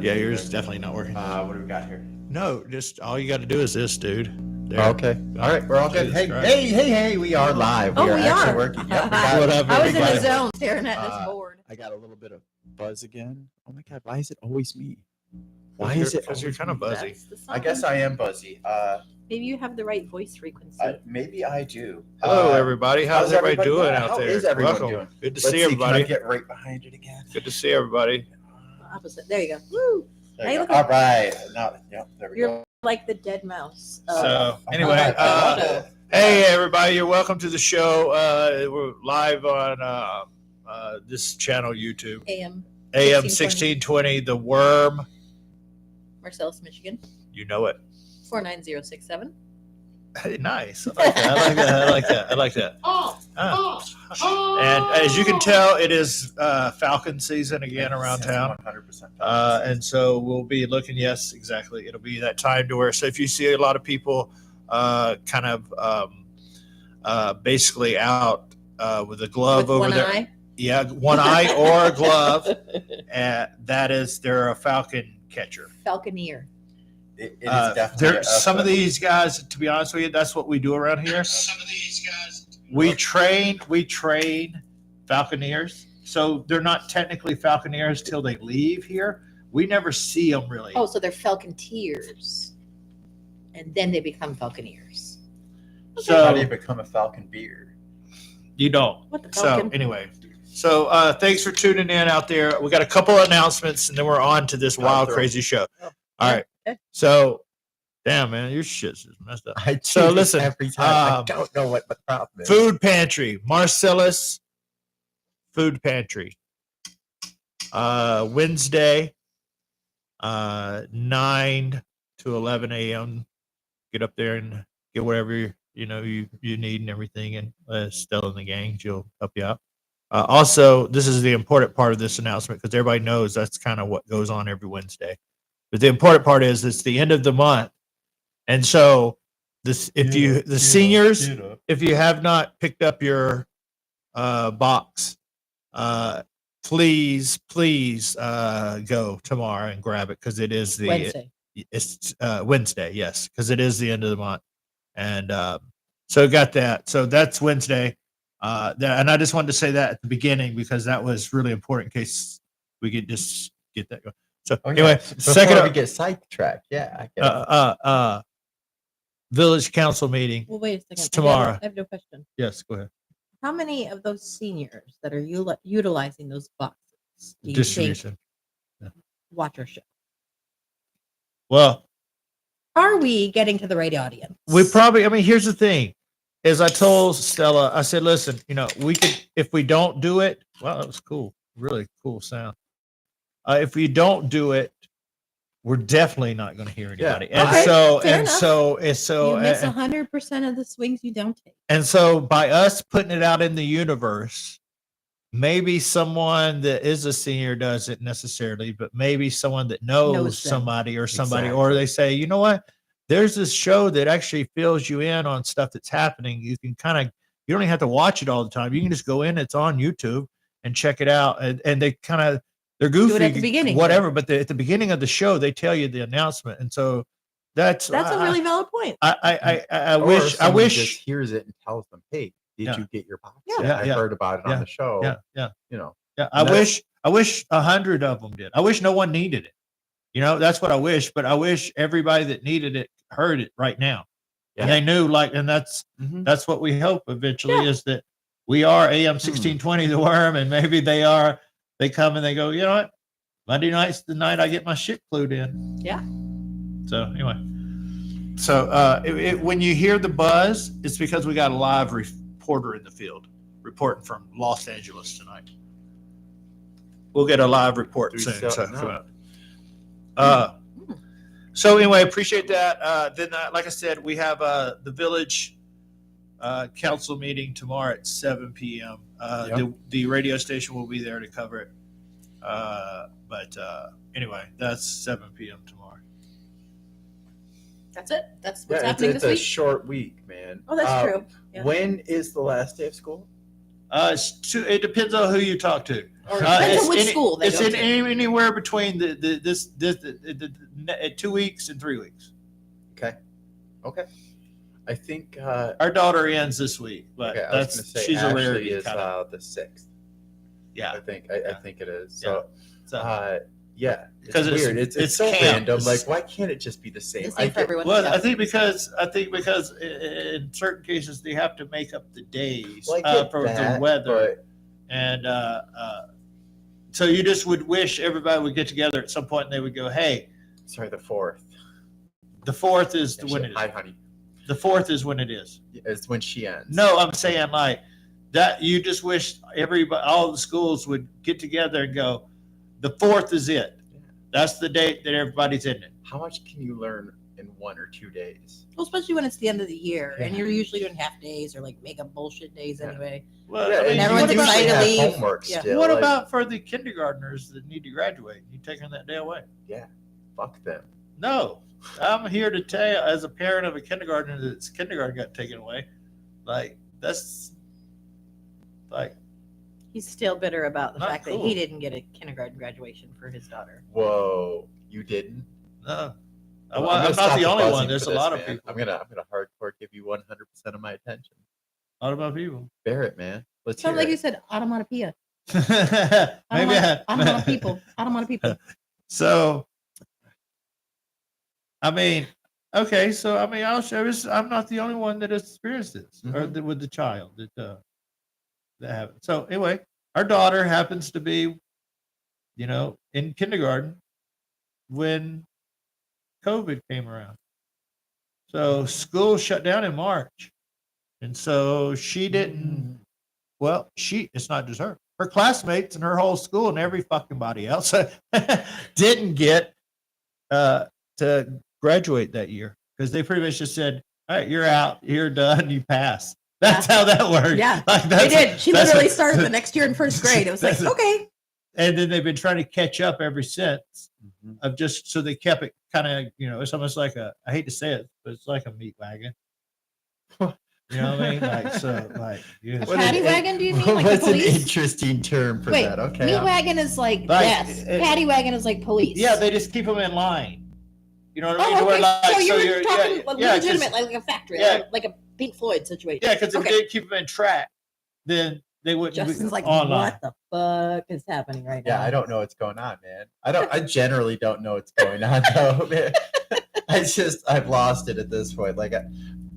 Yeah, yours is definitely not working. What do we got here? No, just all you got to do is this, dude. There. Okay. All right, we're all good. Jesus Hey, Christ. hey, we are live. Oh, we actually are. working. Yep, What up, I was in the everybody? zone staring at this board. I got a little bit of buzz again. Oh my God, why is it always me? Why Because is it? Because you're always kind of me? buzzy. That's the song. I guess I am buzzy. Maybe you have the right voice frequency. Maybe I do. Hello, everybody. How's everybody doing yeah, out how there? is everyone Welcome. doing? Good to Let's see everybody. Can I get right behind it again? Good to see everybody. Opposite. There you go. Woo! There Now you you go. look All right. Now, yep, there we You're go. like the dead mouse. So, anyway, Toronto. hey, everybody. You're welcome to the show. We're live on this channel, YouTube. AM 1620, The Worm. Marcellus, Michigan. You know it. 49067. Hey, nice. I like that. I like that. I like that. And as you can tell, it is falcon season again around town. 100%. And so we'll be looking, yes, exactly. It'll be that time to where, so if you see a lot of people kind of basically out with a glove With over one there. eye. Yeah, one eye or a glove. They're a falcon catcher. Falconeer. It is definitely Some of these guys, to be honest with you, that's what we do around here. Some of these guys, we train falconeers. So they're not technically falconeers till they leave here. We never see them really. Oh, so they're falconteers. And then they become falconeers. How So do you become a falcon beer? you don't. What the So falcon? anyway, so thanks for tuning in out there. We got a couple of announcements, and then we're on to this wild, crazy show. All right. So, damn, man, your shit's just messed up. I So do this listen, every time. I don't know what the problem is. Food Pantry, Marcellus Food Pantry. Wednesday, 9 to 11 a.m. Get up there and get whatever you need and everything, and Stella and the gang, she'll help you out. Also, this is the important part of this announcement because everybody knows that's kind of what goes on every Wednesday. But the important part is it's the end of the month, and so seniors, if you have not picked up your box, please go tomorrow and grab it because it is Wednesday. It's Wednesday, yes, because it is the end of the month, and so got that. So that's Wednesday, and I just wanted to say that at the beginning because that was really important in case we could just get that going. So anyway, Before we get sidetracked, yeah. I get village council meeting. Well, wait a second. It's tomorrow. I have no question. Yes, go ahead. How many of those seniors that are utilizing those boxes do you think Distribution. watch our show? Well, Are we getting to the right audience? we probably. I mean, here's the thing: is I told Stella, I said, listen, we could if we don't do it. Wow, that was cool. Really cool sound. If we don't do it, we're definitely not going to hear anybody. Yeah. And Okay, so fair and enough. so you miss 100% of the swings you don't take. and so by us putting it out in the universe, maybe someone that is a senior doesn't necessarily, but maybe someone that knows Knows them. somebody or somebody, Exactly. or they say, you know what? There's this show that actually fills you in on stuff that's happening. You can you don't even have to watch it all the time. You can just go in, it's on YouTube and check it out. And they they're goofy, Do it at the beginning. whatever. But at the beginning of the show, they tell you the announcement. And so that's a really valid point. I Or wish someone just hears it and tells them, "Hey, did Yeah. you get your box? Yeah. yet? I Yeah. heard about it on the show." yeah. And I that's- wish 100 of them did. I wish no one needed it. That's what I wish. But I wish everybody that needed it heard it right now. Yeah. And they knew, and that's what we hope eventually is that we are AM 1620 The Worm, and maybe they come and they go, you know what? Monday night's the night I get my shit clued in. Yeah. So anyway, when you hear the buzz, it's because we got a live reporter in the field reporting from Los Angeles tonight. We'll get a live report soon. So anyway, appreciate that. Then, like I said, we have the village council meeting tomorrow at 7 p.m. The radio station will be there to cover it. But anyway, that's 7 p.m. tomorrow. That's it. That's what's Yeah, happening it's this a week. short week, man. Oh, that's true. Yeah. When is the last day of school? It depends on who you talk to. Depends on which school they It's go in to. anywhere between the 2 weeks and 3 weeks. Okay. I think. Our daughter ends this week, but Okay, I was going to say she's a Ashley rarity. is Kinda. the 6th. Yeah, I think it is. So, so, yeah, it's because weird. It's so camp. random. Like, why can't it just be the same? The same for everyone. well, Yeah. I think because in certain cases they have to make up the days Well, I get for that, the weather, but and so you just would wish everybody would get together at some point and they would go, "Hey, sorry, the 4th. the 4th is Yeah, when it is. Hi, honey. The 4th is when it is." It's when she ends. No, I'm saying like that. You just wish everybody, all the schools would get together and go, "The 4th is it. Yeah. That's the date that everybody's in it." How much can you learn in 1 or 2 days? Well, especially when it's the end of the year and Yeah. you're usually doing half days or like make up bullshit days Yeah. anyway. Well, Yeah, I mean, and everyone's what excited about, to leave. Homework Yeah. still. what like, about for the kindergartners that need to graduate? You taking that day away? fuck them? No, I'm here to tell you, as a parent of a kindergartner, that's kindergarten got taken away. Like that's like He's still bitter about the Not fact that cool. he didn't get a kindergarten graduation for his daughter. Whoa, you didn't? no. Well, I'm gonna not stop the only buzzing one. There's for a this, lot of man. people. I'm gonna hardcore give you 100% of my attention. A lot of people. Bear it, man. Let's Sounds hear like you it. said onomatopoeia. Maybe Onomatopoeia. So, I mean, okay. So, I mean, I'll share this. I'm not the only one that has experienced this or Mhm. with the child that have it. So, anyway, our daughter happens to be, in kindergarten when COVID came around. So, school shut down in March. And so she didn't, well, it's not just her. Her classmates and her whole school and every fucking body else didn't get to graduate that year because they pretty much just said, "All right, you're out, you're done, you pass." That's how that worked. Yeah, like They did. She that's literally what- started the next year in first grade. It was like, That's- okay. And then they've been trying to catch up ever since. Mhm. Of just so they kept it kind of, it's almost like I hate to say it, but it's like a meat wagon. You know what I mean? Like so, like A paddy wagon? Do you mean like the What's an police? interesting term for Wait, that? Okay. meat wagon is like Like, yes. it- Paddy wagon is like police. Yeah, they just keep them in line. You know what I mean? Oh, Where, okay. like, So you're you're- talking yeah, like yeah, 'cause- legitimate, like a factory, yeah. like a Pink Floyd situation. Yeah, because if Okay. they didn't keep them in track, then they wouldn't Justin's be like, online. what the fuck is happening right now? Yeah, I don't know what's going on, man. I generally don't know what's going on though, man. I've lost it at this point. Like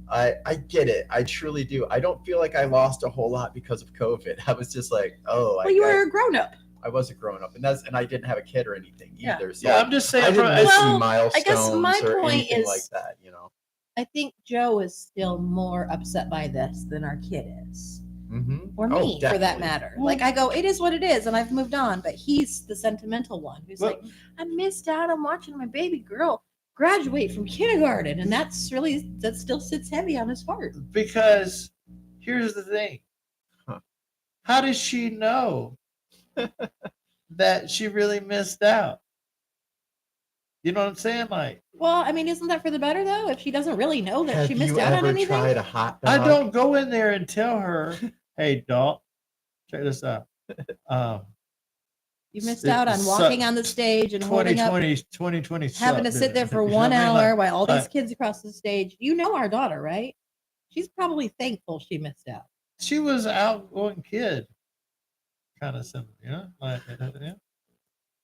I get it. I truly do. I don't feel like I lost a whole lot because of COVID. I was just like, Well, you were a grown up. I was a grown up, and I didn't have a kid or anything Yeah. either. So Yeah, I'm just I saying. didn't miss Well, any I milestones guess my or point anything is- like that. You know. I think Joe is still more upset by this than our kid is. Mm-hmm. Or me, for that matter. Like I go, it is what it is, and I've moved on. But he's the sentimental one who's Well- like, I missed out on watching my baby girl graduate from kindergarten, and that still sits heavy on his heart. Because here's the thing. Huh. How does she know that she really missed out? You know what I'm saying? Like, Well, I mean, isn't that for the better though? If she doesn't really know that Have she missed you out on ever anything, tried a hot dog? I don't go in there and tell her, "Hey, doll, check this out. you missed it- out on so- walking on the stage and holding up, 2020 having to sucked, sit there didn't for it?" You know 1 what I mean? hour Like, while all these like- kids across the stage. You know our daughter, right? She's probably thankful she missed out. she was an outgoing kid, kind of simple, Like, yeah.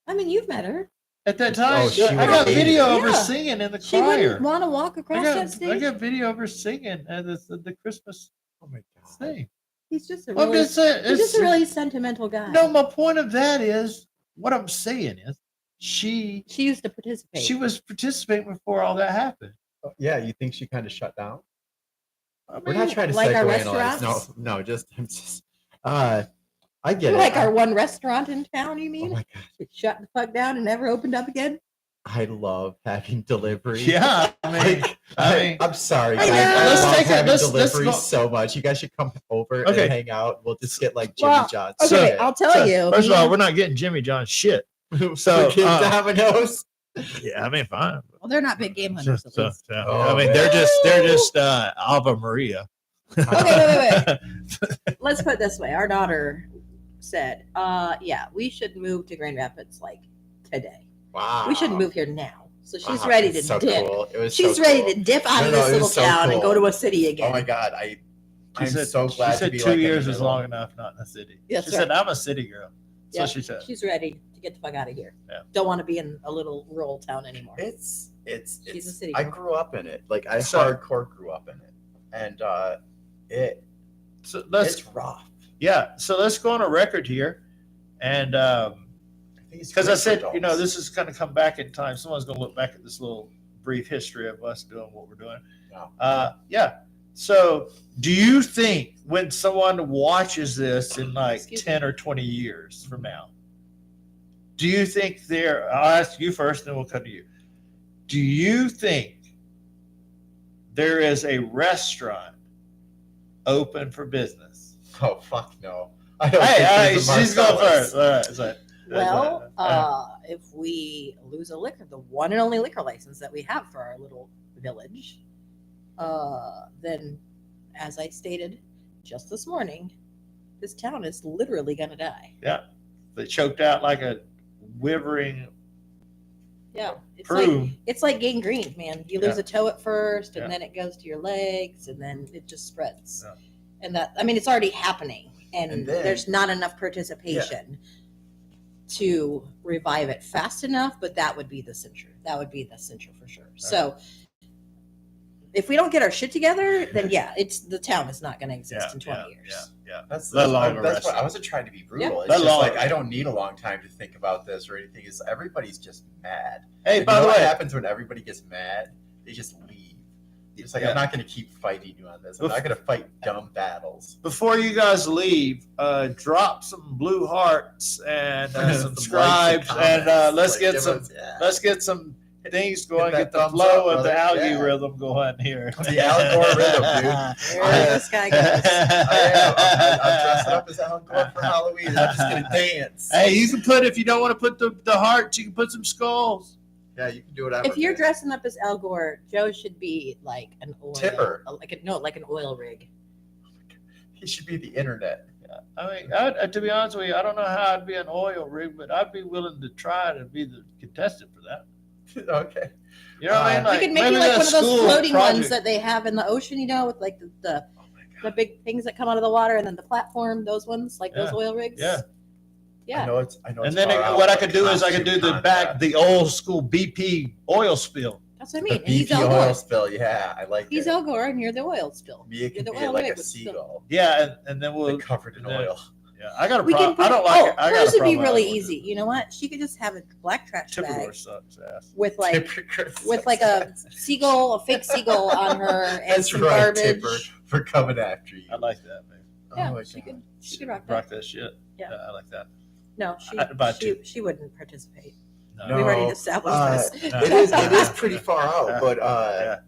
I mean, you've met her. At that time, she I got was- video of her Yeah. singing in the She choir. wouldn't want to walk across that I stage. got video of her singing at the Christmas Oh my god. thing. He's just a Well, really, it's a- he's just a it's- really sentimental guy. No, my point of that is what I'm saying is she She used to participate. was participating before all that happened. Yeah, you think she kind of shut down? I We're not mean, trying to like our psychoanalyze. restaurants? No, I'm just. I get like it. our one restaurant in town, you Oh mean? my god, It shut the fuck down and never opened up again. I love having delivery. Yeah, I mean, Like, I mean, I'm sorry, I guys. know. I Let's love take it- having let's delivery go- so much. You guys should come over Okay. and hang out. We'll just get like Jimmy Well, John's. Okay, So- I'll tell so, you. First of me all, and- we're not getting Jimmy John shit. so so, get Domino's. Yeah, I mean, fine. well, they're not big game So, hunters. At so, least. so, Oh, I mean, they're just Ave Maria. Okay, wait. Let's put it this way. Our daughter said, yeah, we should move to Grand Rapids like today. Wow. We should move here now. So she's Wow, ready it's to so dip. cool. It was She's so ready cool. to dip out of No, this it little was so town and go cool. to a city again. Oh my God. She I'm said, so glad she said to be 2 like in years the is middle. long enough not in the city. That's She said, right. I'm a city girl. That's Yeah, what she said. she's ready to get the fuck out of here. Yeah. Don't want to be in a little rural town anymore. It's She's a city I girl. grew up in it. Like I So- hardcore grew up in it. And So it's rough. yeah. So let's go on a record here. And I think it's because I great for said, adults. this is going to come back in time. Someone's going to look back at this little brief history of us doing what we're doing. Yeah. Yeah. So do you think when someone watches this in like Excuse 10 or 20 years from now, do you think I'll ask you first, then we'll come to you. Do you think there is a restaurant open for business? Oh fuck no. I don't Hey, think there's a she's going Marcellus. first. All right. So, Well, if we lose a liquor, the one and only liquor license that we have for our little village, then, as I stated just this morning, this town is literally going to die. they choked out like a wivering Yeah, it's prune. like gangrene, man. You lose Yeah. a toe at first, and Yeah. then it goes to your legs, and then it just spreads. Yeah. And it's already happening, and And then- there's not enough participation to revive it fast enough. But that would be the cincher. That would be the cincher for sure. So, if we don't get our shit together, then the town is not going to exist in 20 years. Yeah. That's Let alone a that's why restaurant. I wasn't trying to be brutal. Yeah. It's Let just alone- like I don't need a long time to think about this or anything. It's everybody's just mad. Hey, And by you know the what way, happens when everybody gets mad? They just leave. It's like Yeah. I'm not going to keep fighting you on this. I'm not going to fight dumb battles. before you guys leave, drop some blue hearts and Some subscribe, likes and comments. let's Like, get give some us- yeah. let's get some things going, that get the thumbs flow up, of the brother. algorithm going here. The algorithm, dude. There this guy goes. I am. I'm dressing up as Alan Gore for Halloween. And I'm just going to dance. Hey, you can put, if you don't want to put the hearts, you can put some skulls. Yeah, you can do whatever. If you're man. dressing up as Al Gore, Joe should be like an oil Tipper. like an oil rig. He should be the internet. I mean, to be honest with you, I don't know how I'd be an oil rig, but I'd be willing to try to be the contestant for that. Okay. You know what I mean? We Like, could make maybe you like a one of those school floating ones project. that they have in the ocean, with like the Oh my the god. big things that come out of the water and then the platform, those ones, like those Yeah. oil rigs. Yeah. Yeah. I know it's. And it's then far out, what I but could do is I could do costume the old school BP oil spill. That's what I The mean. And he's BP Al oil Gore. spill. Yeah, I like He's it. Al Gore and you're the oil spill. Me, it You're can the be oil like rig a with spill. seagull. Yeah, and then we'll. Covered in and then- oil. Yeah, I got a We problem. can put, I don't like it. I got hers a would be problem. really easy. You know what? She could just have a black trash Tipper bag sucks ass. with like Tipper with like a seagull, a fake seagull on her, and That's some right, garbage. Tipper, for coming after you. I like that, man. Yeah, Oh my she God. could rock that. Rock that shit. Yeah. I like that. No, I'd buy two. she wouldn't participate. No. We've already No, established this. no. It is pretty far out, Yeah. but Yeah.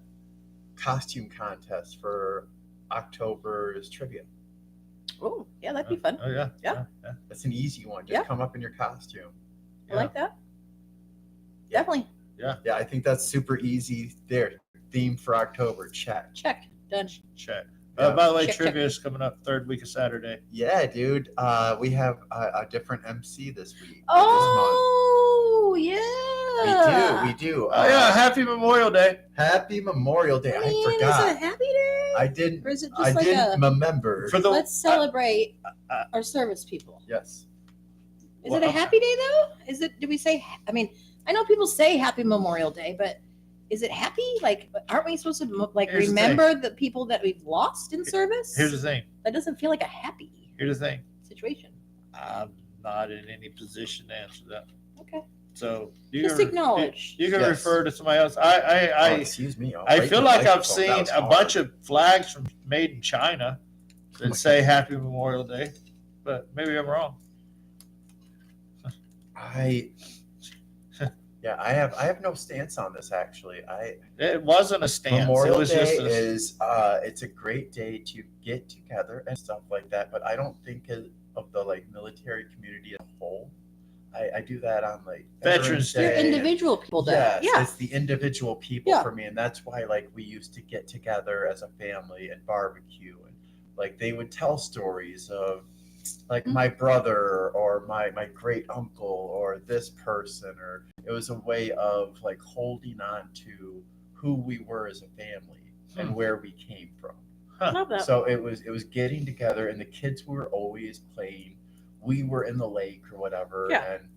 costume contest for October's trivia. Oh, yeah, that'd be fun. Oh yeah. Yeah. That's an easy one. Just Yeah. come up in your costume. I like that. Yeah. Definitely. Yeah, I think that's super easy. There, theme for October. Check. Check. Done. Check. Yeah. By the way, Check, trivia is coming up third week of Saturday. Yeah, dude. We have a different MC this week. Oh, This yeah. month. We do. Oh yeah, Happy Memorial Day. Happy Memorial Day. Man, I is it a forgot. happy day? I didn't. Or is it just I like didn't a remember. For the let's celebrate our service people? Yes. Is Well, it a happy day though? Is it? Do we say? I mean, I know people say Happy Memorial Day, but is it happy? Like, aren't we supposed to like Here's the remember the people that we've lost in service? Here's the thing. That doesn't feel like a happy Here's the thing. situation. I'm not in any position to answer that. Okay, So you just can, acknowledge. You can Yes. refer to somebody else. Oh, I excuse me. I'll I break feel the like I've microphone. seen That was a hard. bunch of flags from made in China that my say Happy Memorial Day, but maybe I'm wrong. Yeah, I have no stance on this actually. It wasn't a stance. Memorial it was Day just a, is it's a great day to get together and stuff like that, but I don't think of the like military community as a whole. I do that on like Veterans They're Day. and- individual people day. Yes, Yeah. it's the individual people Yeah. for me, and that's why like we used to get together as a family and barbecue and like they would tell stories of like my brother or my great uncle or this person, or it was a way of like holding on to who we were as a family and where we came from. Love that. So it was getting together, and the kids were always playing. We were in the lake or whatever, Yeah. and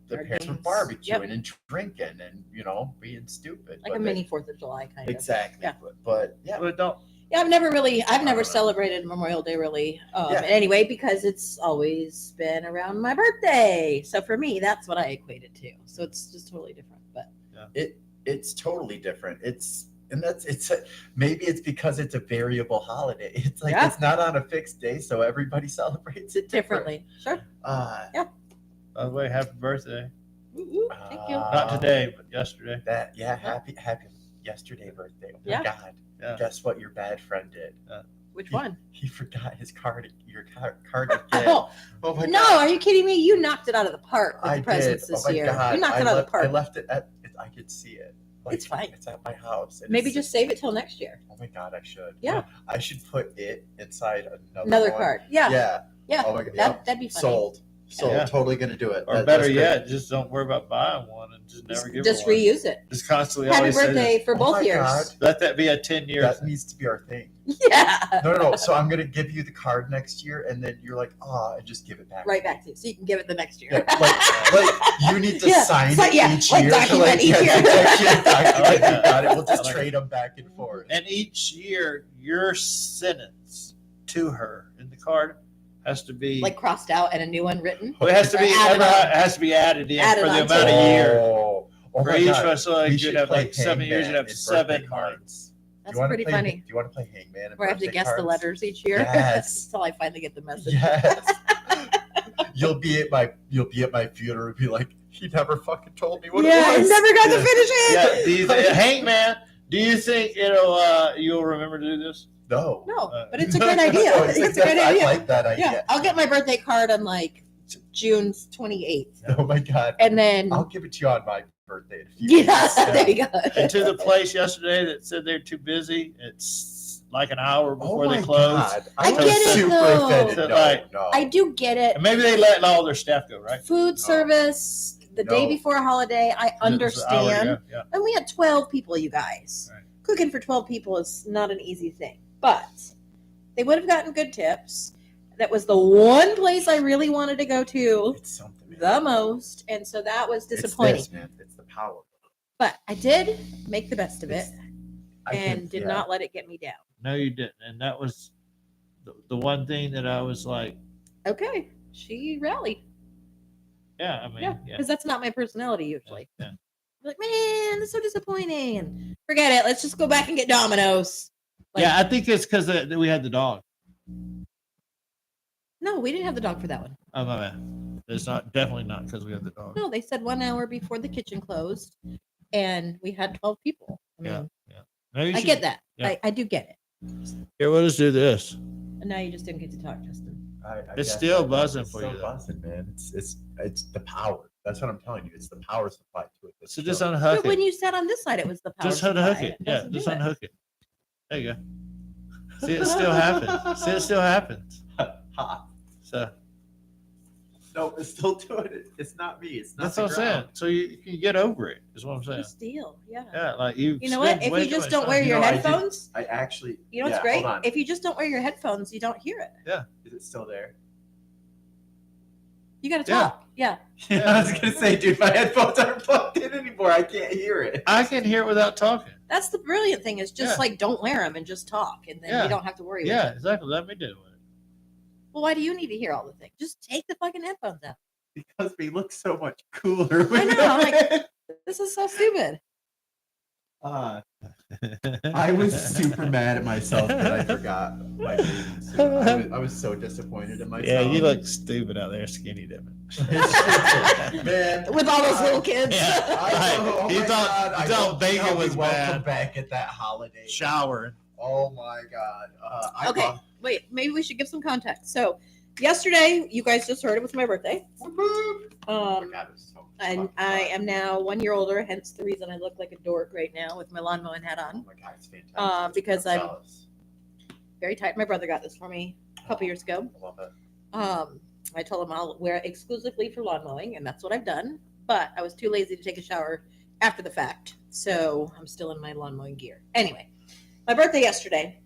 the Our parents were games. barbecuing Yep. and drinking and being stupid. Like But a mini 4th of July kind of. exactly. Yeah. But yeah, But don't. Yeah, I've never celebrated Memorial Day really Yeah. anyway, because it's always been around my birthday. So for me, that's what I equate it to. So it's just totally different. But it's totally different. Maybe it's because it's a variable holiday. It's like Yeah. it's not on a fixed day, so everybody celebrates it differently. Sure. different. By the way, happy birthday. Ooh, thank you. Not today, but yesterday. Happy yesterday birthday. Oh my Yeah. God. Yeah. Guess what your bad friend did? Which one? He forgot his your card again. Oh, Oh my no, God. are you kidding me? You knocked it out of the park with I the presents did. this Oh my year. God. You knocked it I out of left, the park. I left it at. I could see it. It's fine. It's at my house. and Maybe it's- just save it till next year. Oh my God, I should. Yeah. I should put it inside Another one. card. Yeah. Yeah. Oh my God. That'd be funny. Sold. Yeah. Totally gonna do it. Or That's better great. yet, just don't worry about buying one and just never give Just her one. reuse it. Just constantly Happy always say birthday for Oh both my years. God. Let that be a 10-year That thing. needs to be our thing. Yeah. No. So I'm gonna give you the card next year, and then you're like, and just give it back. Right back to you. So you can give it the next year. Yeah, like you need to Yeah, sign so- it yeah, each like year. document each year. document I like that. you got it. We'll I just like trade them back and forth. And each year, your sentence to her in the card has to be Like crossed out and a new one written. well, it has to or be added on. it has to be added in Added for the on amount to of it. years. Oh For my each God. one, so We like should you'd have play like 7 years, you'd Hangman have and 7 birthday cards. cards. That's Do you wanna pretty play- funny. Do you want to play Hangman? And Where I have to birthday guess the cards? letters each year. Yes. Until I finally get the message. Yes. You'll be at my funeral and be like, he never fucking told me what Yeah, I it was. never got to Yeah. finish it. Yeah, do you Hangman, do you think you'll remember to do this? No. No, but it's a great idea. No, It's a great I idea. like that idea. Yeah, I'll get my birthday card on like June 28th. Oh my God. And then, I'll give it to you on my birthday in a few yeah, weeks. there you go. And to the place yesterday that said they're too busy, it's like an hour before they close. God. I I'm get it, super though. offended. So, No, like, no. I do get it. And maybe they let all their staff go, right? Food service, the day No. before a holiday, I It was an hour understand. ago, yeah. And we had 12 people, you guys. Right. Cooking for 12 people is not an easy thing. But they would have gotten good tips. That was the one place I really wanted to go to It's something, man. the most. And so that was disappointing. It's this, man. It's the power. But I did make the best of it I and can- did yeah. not let it get me down. No, you didn't. And that was the one thing that I was like, Okay. She rallied. yeah, I mean, Yeah. yeah. Because that's not my personality usually. Yeah. I'm like, man, that's so disappointing. Forget it. Let's just go back and get Domino's. Like, Yeah, I think it's because we had the dog. No, we didn't have the dog for that one. Oh, my bad. It's definitely not because we had the dog. No, they said 1 hour before the kitchen closed, and we had 12 people. I mean, Maybe you I should- get that. yeah. I do get it. Here, we'll just do this. And now you just didn't get to talk, Justin. I It's guess still I- buzzing it's for still you, though. buzzing, man. It's the power. That's what I'm telling you. It's the power supply to it. So just unhook But when it. you sat on this side, it was the power Just supply. unhook it. Yeah, doesn't just do it. unhook it. There you go. See, it still happens. See, it still happens. Ha. So No, it's still doing it. It's not me. It's not that's the what I'm saying. ground. So you can get over it. Is what I'm saying. Just deal. Yeah. Yeah, like you. You know what? spend If way you too just much don't time- wear your know, I did- headphones, I actually. you know what's yeah, great? Hold on. If you just don't wear your headphones, you don't hear it. Is it still there? You got to Yeah. talk. Yeah. I was gonna say, dude, my headphones aren't plugged in anymore. I can't hear it. I can hear it without talking. That's the brilliant thing is just Yeah. like don't wear them and just talk, and then Yeah. you don't have to worry. Yeah, With it. exactly. Let me do it. Well, why do you need to hear all the things? Just take the fucking headphones out. Because we look so much cooler. I know, I'm like- This is so stupid. I was super mad at myself that I forgot my bathing suit. I was so disappointed in myself. Yeah, you look stupid out there, skinny dipping. Man, With all those little kids. Yeah. I know, oh You my thought- God, you I thought hope bacon they'll be was welcome bad. back at that holiday. Showering. Oh my God. I Okay, love- wait, maybe we should give some context. So, yesterday, you guys just heard it was my birthday. Oh my Um, God, it was so much and fun. I am now 1 year older, hence the reason I look like a dork right now with my lawn mowing hat Oh on. my God, it's fantastic. Because I'm I'm- jealous. very tight. My brother got this for me a couple years ago. I love it. I told him I'll wear it exclusively for lawn mowing, and that's what I've done. But I was too lazy to take a shower after the fact, so I'm still in my lawn mowing gear. Anyway, my birthday yesterday.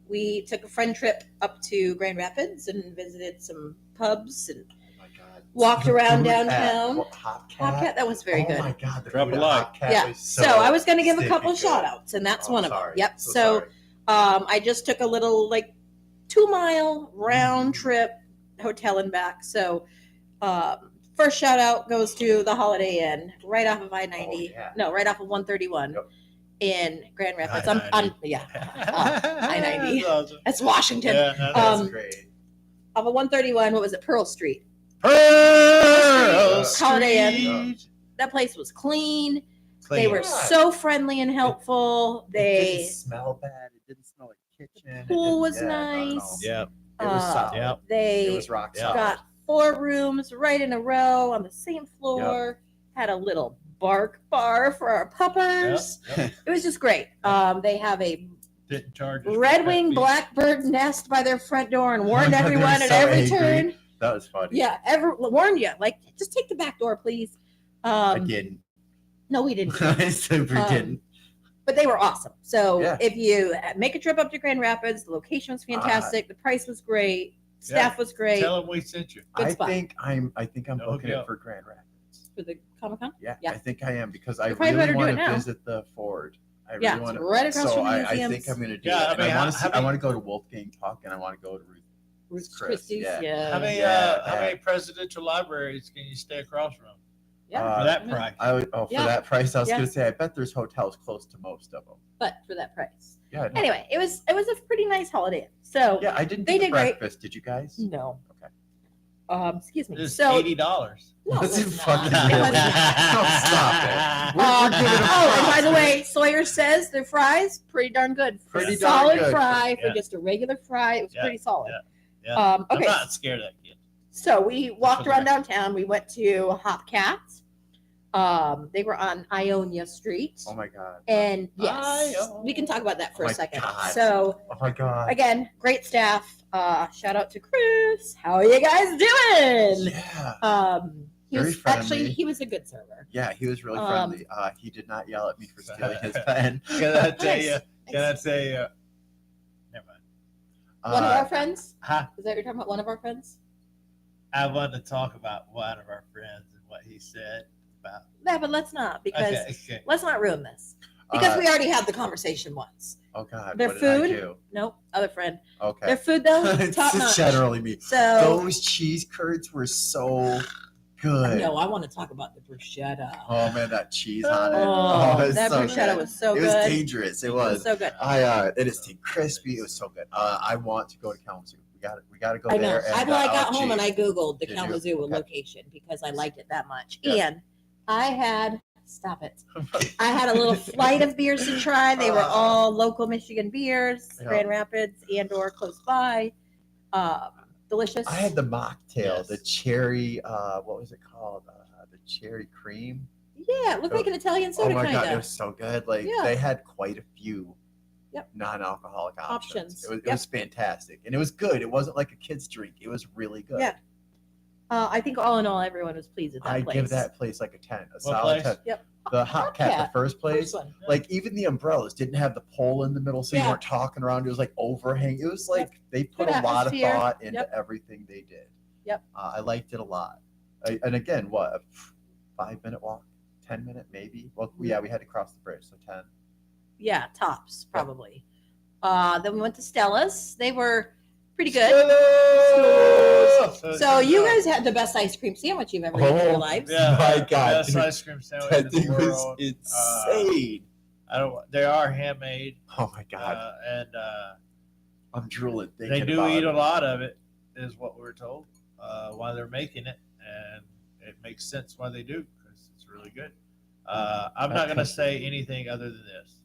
We took a friend trip up to Grand Rapids and visited some pubs and Oh my god. walked The around food at downtown. Hopcat. Hopcat, that was very Oh good. my god, the Drop food a at like. Hopcat Yeah. was So I was going to give a sticky couple good. shout outs, and that's Oh, one of them. sorry. Yep. So So sorry. I just took a little 2-mile round trip, hotel and back. So first shout out goes to the Holiday Inn right off of I-90. Oh, yeah. No, right off of 131 Yep. in Grand Rapids. I-90. I-90. That's awesome. That's Washington. Yeah, That's Um, great. Off of 131, what was it? Pearl Street. Pearl Holiday Inn. Street. That place was clean. Clean. They were so friendly and helpful. It They didn't smell bad. It didn't smell like kitchen. It pool didn't- was yeah, not at all. nice. Yeah. It was solid. Yep. They It was rock Yeah. solid. got 4 rooms right in a row on the same floor. Had a little bark bar for our puppers. Yep. It was just great. They have a Didn't charge us for red pet wing fees. blackbird nest by their front door and Oh my warned God, they were everyone at so every angry. turn. That was funny. Yeah, warned you. Just take the back door, please. I didn't. No, we didn't. I super Um, didn't. But they were awesome. So Yeah. if you make a trip up to Grand Rapids, the location was fantastic. The price was great. Staff was great. Tell them we sent you. good I spot. think I'm No booking go. it for Grand Rapids. For the Comic Con? Yeah, Yeah. I think I am because I You probably really better do want it to now. visit the Ford. I Yeah, really it's want to. right across so from the I museums. think I'm going to do Yeah, that. I And mean, I want to how see. I many- want to go to Wolfgang Puck and I want to go to Ruth Chris, Christie's. yeah. Yeah. How many Yeah, how yeah. many presidential libraries can you stay across from Yeah. for that Yeah. price? I would, for Yeah. that price, I was Yeah. going to say I bet there's hotels close to most of them. But for that price. Yeah. no. Anyway, it was a pretty nice holiday. So Yeah, I didn't They do the did great. breakfast. Did you guys? no. Okay. Excuse me. It's So $80. no, Was it it was not. fucking It was really? not. No, stop it. We're giving a Oh, and by the prize. way, Sawyer says their fries pretty darn good. For Pretty a darn solid good. fry for Yeah. just a regular fry. It was Yeah. pretty solid. Yeah. Okay, I'm not scared of that kid. so we walked for around the downtown. We went to Hopcat. They were on Ionia Street. Oh my god. And yes, Ionia. we can talk about that for Oh a my second. God. So Oh my god. again, great staff. Shout out to Chris. How are you guys doing? Yeah. He Very was friendly. he was a good server. Yeah, he was really Um, friendly. He did not yell at me for stealing his pen. Can I tell you? Nice. Can I tell you? Never mind. One of our friends? Huh? Is that what you're talking about? One of our friends? I wanted to talk about one of our friends and what he said about. Yeah, but let's not because Okay. let's not ruin this. Because Uh, we already had the conversation once. Oh god. Their what did I food? do? Nope, other friend. Okay. Their food though, it's top notch. generally me. So Those cheese curds were so good. no, I want to talk about the bruschetta. Oh man, that cheese on it. Oh, it was that so bruschetta good. was so It was good. dangerous. It It was was. so good. It is crispy. It was so good. I want to go to Kalamazoo. We got to go I know. there. I, And, well, I got home and I geez. Googled the Did you? Kalamazoo Okay. location because I liked it that much. Yeah. And I had, stop it, I had a little flight of beers to try. They were all local Michigan beers, Yeah. Grand Rapids and or close by. Delicious. I had the mocktail, Yes. the cherry. What was it called? The cherry cream. Yeah, it looked like an Italian soda Oh my kind god, it of. was so good. Like Yeah. they had quite a few Yep. non-alcoholic Options. options. It Yep. was fantastic, and it was good. It wasn't like a kid's drink. It was really good. Yeah. I think all in all, everyone was pleased with that I place. give that place like a 10, a What solid place? 10. Yep. The Hot Cat, the first place. First one. Like even the umbrellas didn't have the pole in the middle, so you Yeah. weren't talking around. It was like overhang. It was like they put Good a lot of atmosphere. thought into Yep. everything they did. Yep. I liked it a lot. And again, what, a 5-minute walk, 10-minute maybe? Well, Mm-hmm. yeah, we had to cross the bridge, so 10. Yeah, tops probably. Then we went to Stella's. They were pretty good. So you guys had the best ice cream sandwich you've ever eaten in your lives. Yeah, My the God, best dude. ice cream sandwich That in the thing was world. insane. I don't. They are handmade, Oh my god, and I'm drooling thinking they do about eat it. a lot of it, is what we're told. While they're making it, and it makes sense why they do because it's really good. I'm not gonna say anything other than this.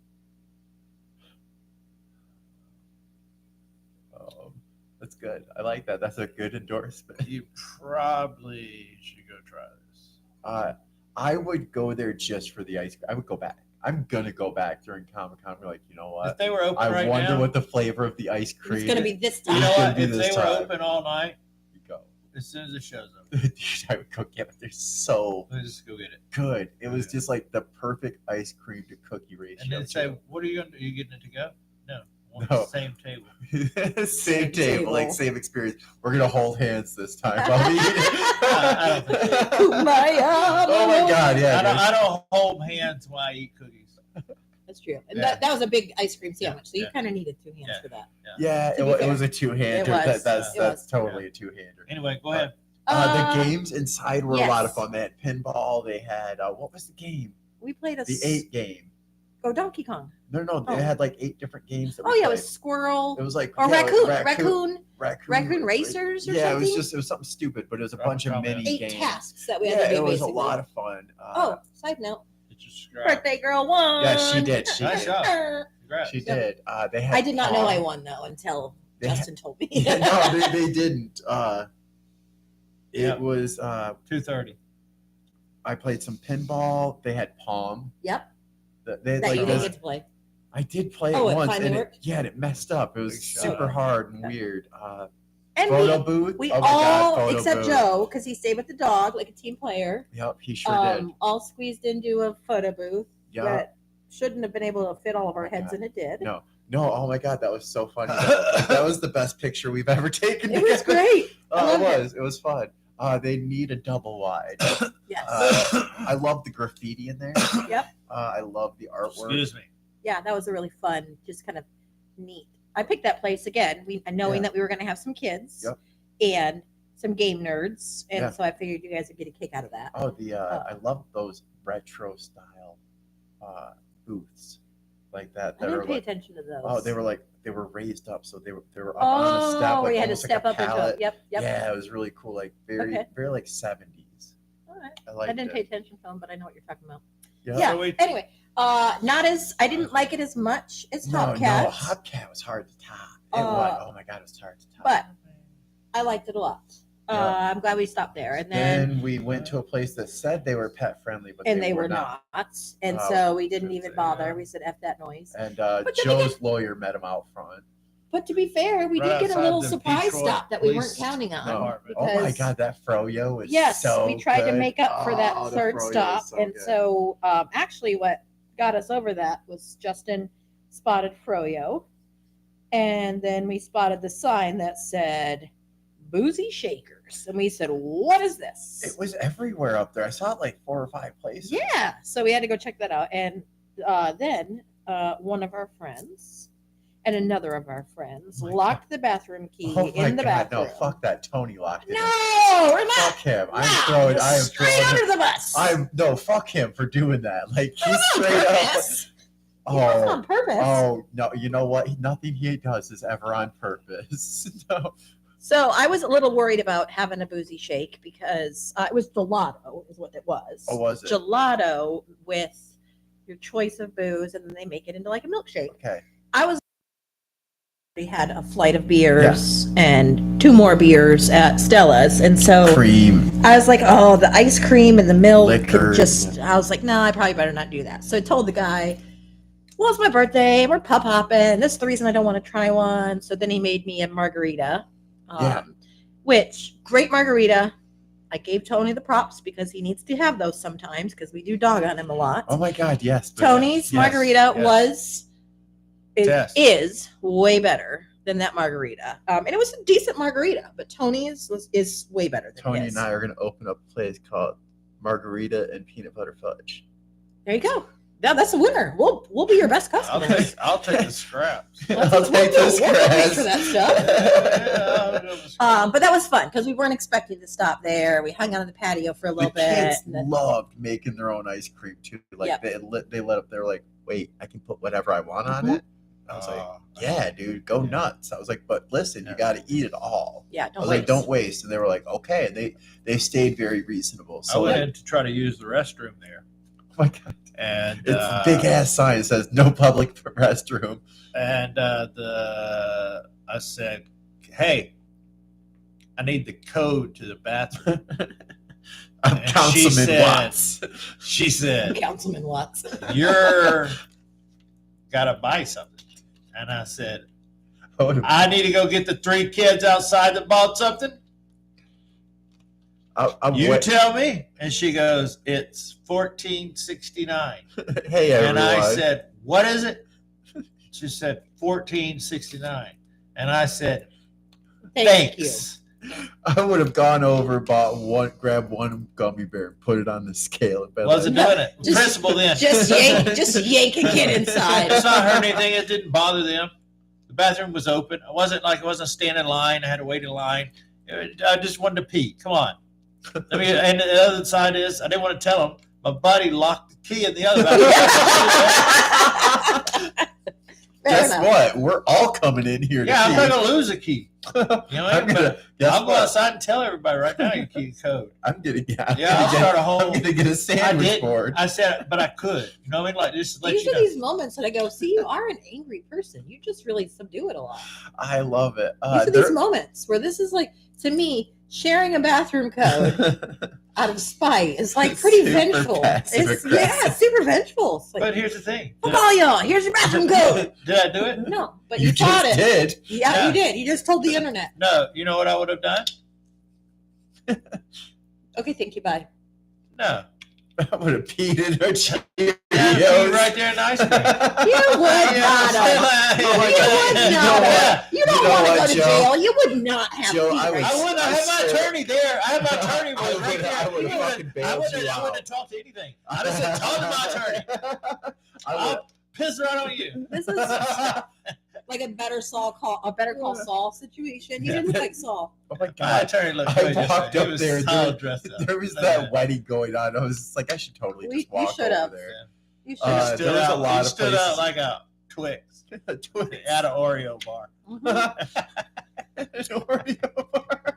That's good. I like that. That's a good endorsement. You probably should go try this. I would go there just for the ice cream. I would go back. I'm gonna go back during Comic-Con and be like, you know If what? they were open I right wonder now, what the flavor of the ice cream. It's gonna be this you time. know It's gonna what? be If this they were time. open all night, You go. as soon as it shows up, Dude, I would go get it. They're so let's just go get it. good. It was Yeah. just like the perfect ice cream to cookie ratio. And then say, "What are you going to do? Are you getting it to go?" No, on No. the same table. same table, like table. same experience. We're gonna hold hands this time. While we eat it. I don't think so. Kumbaya. Oh my god, yeah. I don't hold hands when I eat cookies. That's true. And Yeah. that was a big ice cream sandwich, so you Yeah. kind of needed 2 hands Yeah. for that. Yeah, To be it fair. was a two-hander. It was. That's It was. totally a two-hander. Anyway, go ahead. The games inside were a lot of yes. fun. They had pinball. They had what was the game? We played The 8 game. Donkey Kong. No, Oh. they had like 8 different games. That we Oh yeah, it played. was squirrel It was like or yeah, raccoon raccoon racers or yeah, something. it was something stupid, but it was a bunch of Probably mini 8 games. tasks that we had Yeah, to do. it was basically. a lot of fun. Oh, side note, Did you subscribe? birthday girl won. Yeah, she did. She Nice did. job. Congrats. She did. They had. I did not know Pong. I won though until They had- Justin told me. Yeah, no, they didn't. It Yep. was. 2:30. I played some pinball. They had Pong. Yep. They had, that like, you didn't this- get to play. I did play it Oh, it once, finally and worked? it messed up. It was Big shout super out. hard and Okay. weird. And Photo booth. we Oh my God, all, photo except booth. Joe, because he stayed with the dog like a team player, Yep, he sure did. all squeezed into a photo booth Yep. that shouldn't have been able to fit all of our Oh my heads, God. and it did. No, oh my God, that was so funny. That was the best picture we've ever taken. It was together. great. Oh, it loved was. It was fun. They need a double wide. Yes. I love the graffiti in there. Yep. I love the artwork. Excuse me. Yeah, that was a really fun, just kind of neat. I picked that place again, knowing Yeah. that we were going to have some kids Yep. and some game nerds, and Yeah. so I figured you guys would get a kick out of that. Oh, I love those retro style booths like that. I That didn't are pay like, attention to those. oh, they were raised up, so they were up on a step, Oh, like we had to almost step like a up pallet. into. Yep. Yeah, it was really cool, like very Okay. very like 70s. All right. I I liked didn't it. pay attention to them, but I know what you're talking about. Yeah. Yeah. So we- Anyway, not as I didn't like it as much as No, Hopcat, Hopcat was hard to top. It Uh, was. Oh my God, it was hard to top. but I liked it a lot. Yeah. I'm glad we stopped there, and then then we went to a place that said they were pet friendly, but and they were not, and Oh, so we didn't good even thing, bother. yeah. We said "f that noise." And But then Joe's lawyer met him out front. But to be fair, we Right did get a outside little the surprise Detroit stop that we weren't Police counting on. Department. Oh my because- God, that froyo was Yes, so we tried to good. make up for that Oh, the third froyo was stop, so and good. so actually, what got us over that was Justin spotted Froyo, and then we spotted the sign that said "Boozy Shakers," and we said, "What is this?" It was everywhere up there. I saw it like 4 or 5 places. Yeah, so we had to go check that out, and then one of our friends and another of our friends Oh my locked the bathroom key Oh my in the God, bathroom. no, fuck that. Tony locked it. in. No, we're not. Fuck him. I No, am straight throwing under the bus. no, fuck him for doing that. Like It he's wasn't straight on up. purpose. It wasn't Oh, on purpose. oh no! You know what? Nothing he does is ever on purpose. No. So I was a little worried about having a boozy shake because it was gelato, is what it was. Oh, was it? Gelato with your choice of booze, and then they make it into like a milkshake. Okay. I was. We had a flight of beers and 2 more beers at Stella's, and so Cream. I was like, "Oh, the ice cream and the milk Liquor. just." I was like, "No, I probably better not do that." So I told the guy, "Well, it's my birthday. We're pub hopping. This is the reason I don't want to try one." So then he made me a margarita, Yeah. which great margarita. I gave Tony the props because he needs to have those sometimes because we do dog on him a lot. Oh my God! Yes. but- Tony's yes, margarita yes. Test. is way better than that margarita, and it was a decent margarita. But Tony's is way better than Tony his. and I are going to open up a place called Margarita and Peanut Butter Fudge. There you go. Now that's a winner. We'll be your best customers. I'll take the scraps. I'll take this We'll pay grass. for that stuff. Yeah, I'll do the scraps. But that was fun because we weren't expecting to stop there. We hung out on the patio for a The little bit. kids and then- loved making their own ice cream too. Like Yep. they let up. They're like, wait, I can put whatever I want on Mhm. it. I was like, Oh, yeah, dude, go Yeah. nuts. I was like, but listen, Yeah. you got to eat it all. yeah, I don't was waste. like, don't waste. And they were like, okay. And they stayed very reasonable. I So went like, in to try to use the restroom there, oh my God, and it's a big ass sign that says no public restroom. And I said, "Hey, I need the code to the bathroom." I'm And she Councilman said- Watts. She said, Councilman Watts. "You're gotta buy something." And I said, I'm "I need to go get the 3 kids outside that bought something. You wait- tell me." And she goes, "It's $14.69." Hey, everyone. And I said, "What is it?" She said, $14.69. And I said, Thank you. "Thanks." I would have gone over, grabbed one gummy bear, and put it on the scale. And been Wasn't like, doing it. Just- Principal then. Just yank a kid inside. It's not hurt anything. It didn't bother them. The bathroom was open. I wasn't standing in line. I had to wait in line. I just wanted to pee. Come on. I mean, and the other side is, I didn't want to tell him. My buddy locked the key in the other bathroom. Fair Guess enough. what? We're all coming in here. Yeah, to I'm pee. not gonna lose a key. You know, I'm gonna, guess I'll go what? outside and tell everybody right now your key code. I'm gonna get. Yeah, I'll start a whole. I'm gonna get a I sandwich did. board. I said, but I could. You know what I mean? Like just to let These you are know. these moments that I go, see, you are an angry person. You just really subdue it a lot. I love it. These are these moments where this is like, to me, sharing a bathroom code out of spite is like pretty Super vengeful. passive It's aggressive. it's super vengeful. It's like, But here's the thing. fuck all y'all. Here's your bathroom code. Did I do it? No, but you you taught just it. did. Yeah, Yeah. you did. You just told the internet. No. You know what I would have done? Okay, thank you. Bye. No. I would have peed in her Cheerios. Yeah, you right there in ice cream. You would not have. You know what, You don't know want to what, go to Joe? jail. You would not have Joe, Peter. I would- I wouldn't have had my I swear. attorney there. I had my attorney I was right would've- there. I would've You fucking bailed I wouldn't you have out. talked to anything. I just said, talk to my attorney. I would. I'll piss right on you. This is like a Better Call Saul situation. You didn't look like Saul. Oh my My god! attorney looked I good. walked He up was there, so dude. dressed up. There was Look that at wedding going on. I was just like, I should totally You just walk should have. over there. You should. Uh, Stood there was a out- lot he of stood places. out like a Twix Twix. at an Oreo bar. Mhm. An Oreo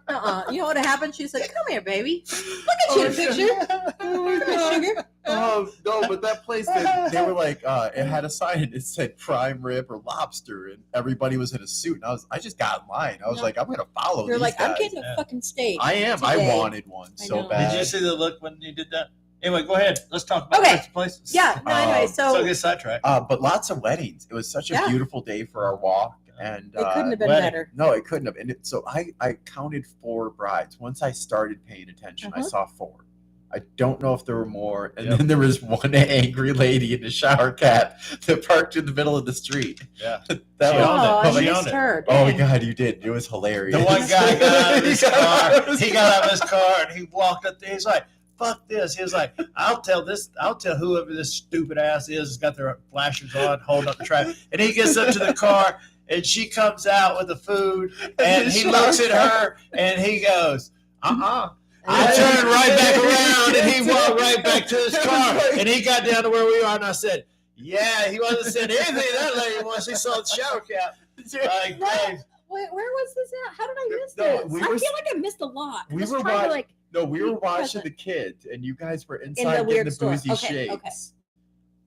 bar. You know what happened? She said, "Come here, baby. Look at you in a picture. Oh my Come God. here, sugar." Oh no, but that place they were like it had a sign and it said prime rib or lobster and everybody was in a suit and I just got in line. I was No. like, I'm gonna follow You're these like, guys. "I'm getting a Yeah. fucking steak." I am. today. I wanted one I so know. bad. Did you see the look when you did that? Anyway, go ahead. Let's talk about Okay. those places. Yeah. No. Anyway, So so get sidetracked. But lots of weddings. It was such a Yeah. beautiful day for our walk and it couldn't have been wedding. better. no, it couldn't have. And so I counted 4 brides. Once I started paying attention, I Uh-huh. saw 4. I don't know if there were more. And Yep. then there was one angry lady in a shower cap that parked in the middle of the street. Yeah. That She was, owned it. Oh, I She missed owned it. her. oh my Dang. god, you did. It was hilarious. The one guy got out of his He got out car. of his He got out of his car and he walked up there. He's like, "Fuck this." He was like, I'll tell whoever this stupid ass is, has got their flashers on, holding up the traffic." And he gets up to the car and she comes out with the food and he looks at her and he goes, "Uh-uh." I turned right back around and he walked right back to his car and he got down to where we are and I said, "Yeah, he wasn't saying anything to that lady once he saw the shower cap." Like, What? hey, Where was this at? How did I miss No, this? we I were- feel like I missed a lot. I we was were trying to watch- like No, we were Be watching present. the kids, and you guys were inside getting weird the store. boozy Okay, shakes. okay.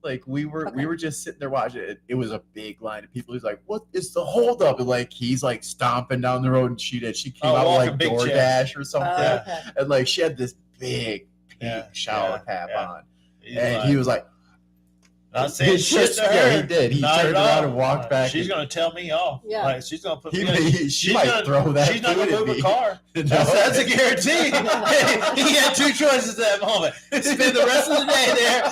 Like we were Okay. just sitting there watching it. It was a big line of people. He's like, "What is the holdup?" And like he's like stomping down the road, and she came Oh, out with walking like big DoorDash or something, okay. and like she had this big pink Yeah, shower yeah, cap yeah. on, he's and like, he was like, not saying he shit just- to her. yeah, he did. He Not turned at around all. and walked back. She's and gonna tell me off. Yeah. Like she's gonna put he, me. In, she she's might gonna, throw that she's not food gonna at move me. a car. No. That's a guarantee. He had 2 choices at that moment: spend the rest of the day there,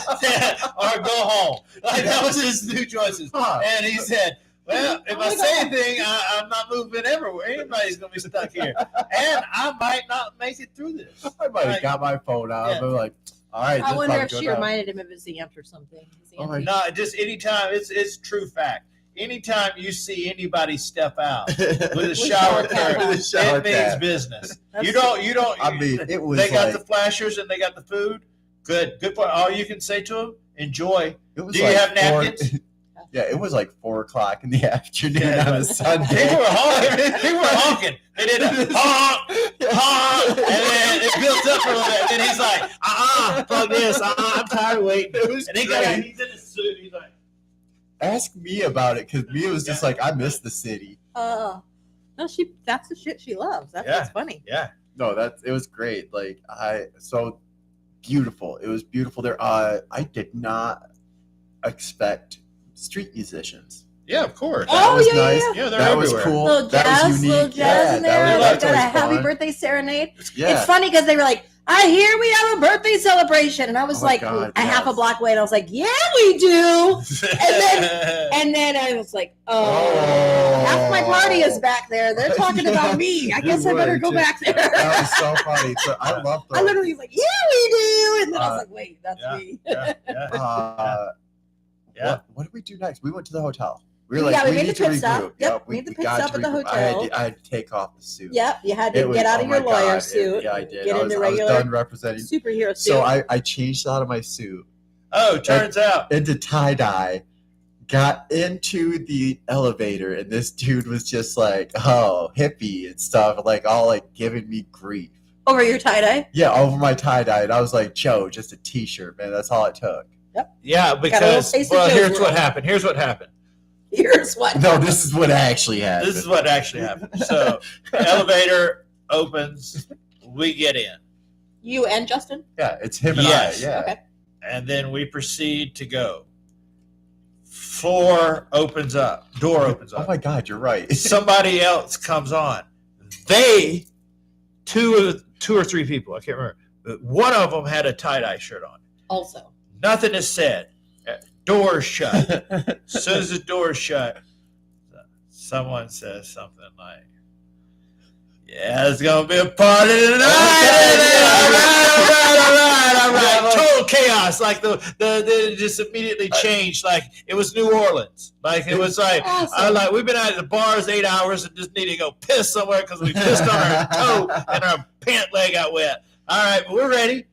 or go home. Like that was his 2 choices. Huh. And he said, "Well, if Oh I my say God. anything, I'm not moving everywhere. Anybody's gonna be stuck here, and I might not make it through this." I might have Like, got my phone out. Yeah. I'm like, all right. I this wonder might if go she down. reminded him of his aunt or something. His Oh aunt. my No, just anytime. It's true fact. Anytime you see anybody step out with a shower cap curtain, on. With a shower it means cap. business. That's You don't. I mean, it was They got like, the flashers and they got the food. Good for all you can say to them. Enjoy. it was Do you like have 4 napkins? Yeah, it was like 4:00 in the afternoon Yeah, on a but- Sunday. People were honking. People were honking. They did a honk, honk, and then it built up for a little bit. And then he's like, fuck this. I'm tired of waiting. It was And he's great. in his suit. He's like, Ask me about it because Mia was just like, I miss the city. No, that's the shit she loves. That's Yeah. what's funny. yeah. No, it was great. Like so beautiful. It was beautiful there. I did not expect street musicians. Yeah, of course. That Oh, was yeah, nice. yeah. Yeah, they're That was everywhere. cool. Little That jazz, was unique. little jazz in there. that They was got a always happy fun. birthday serenade. Yeah. It's funny because they were like, I hear we have a birthday celebration. And I was Oh my like, God, a half a yes. block away. And I was like, yeah, we do. And then I was like, oh, half my party is back there. They're talking about me. I guess I better go back there. That was so funny. So I love I literally was like, yeah, we do. And then I was like, wait, that's yeah, me. yeah, yeah. Yeah. What did we do next? We went to the hotel. We were Yeah, like, we we made need the to pit stop. regroup. Yep, Yeah, made the pit got stop to at the regroup. hotel. I had to take off the suit. Yep, you had It to was- get out of oh your my lawyer God. suit. Yeah, I did. Get I into was regular done representing. superhero suit. So I changed out of my suit Oh, turns out. into tie-dye, got into the elevator, and this dude was just like, oh, hippie and stuff, like all like giving me grief. Over your tie-dye? Yeah, over my tie-dye. And I was like, Joe, just a t-shirt, man. That's all it took. Yeah, because taste of well, Joe's here's what world. happened. Here's what happened. Here's what No, happened. this is what actually happened. This is what actually happened. So, the elevator opens. We get in, You and Justin? Yeah, it's him and Yes. I. Yeah. Okay. and then we proceed to go. Floor opens up. Door opens Oh up. my God, you're right. Somebody else comes on. They, two or three people, I can't remember, but one of them had a tie-dye shirt on. Also. Nothing is said. Doors shut. As soon as the door is shut, someone says something like, yeah, it's going to be a party tonight. All right. Total chaos. Like the just immediately changed. Like it was New Orleans. Like it was like, Awesome. we've been out at the bars 8 hours and just need to go piss somewhere because we pissed on our toe and our pant leg got wet. All right, but we're ready.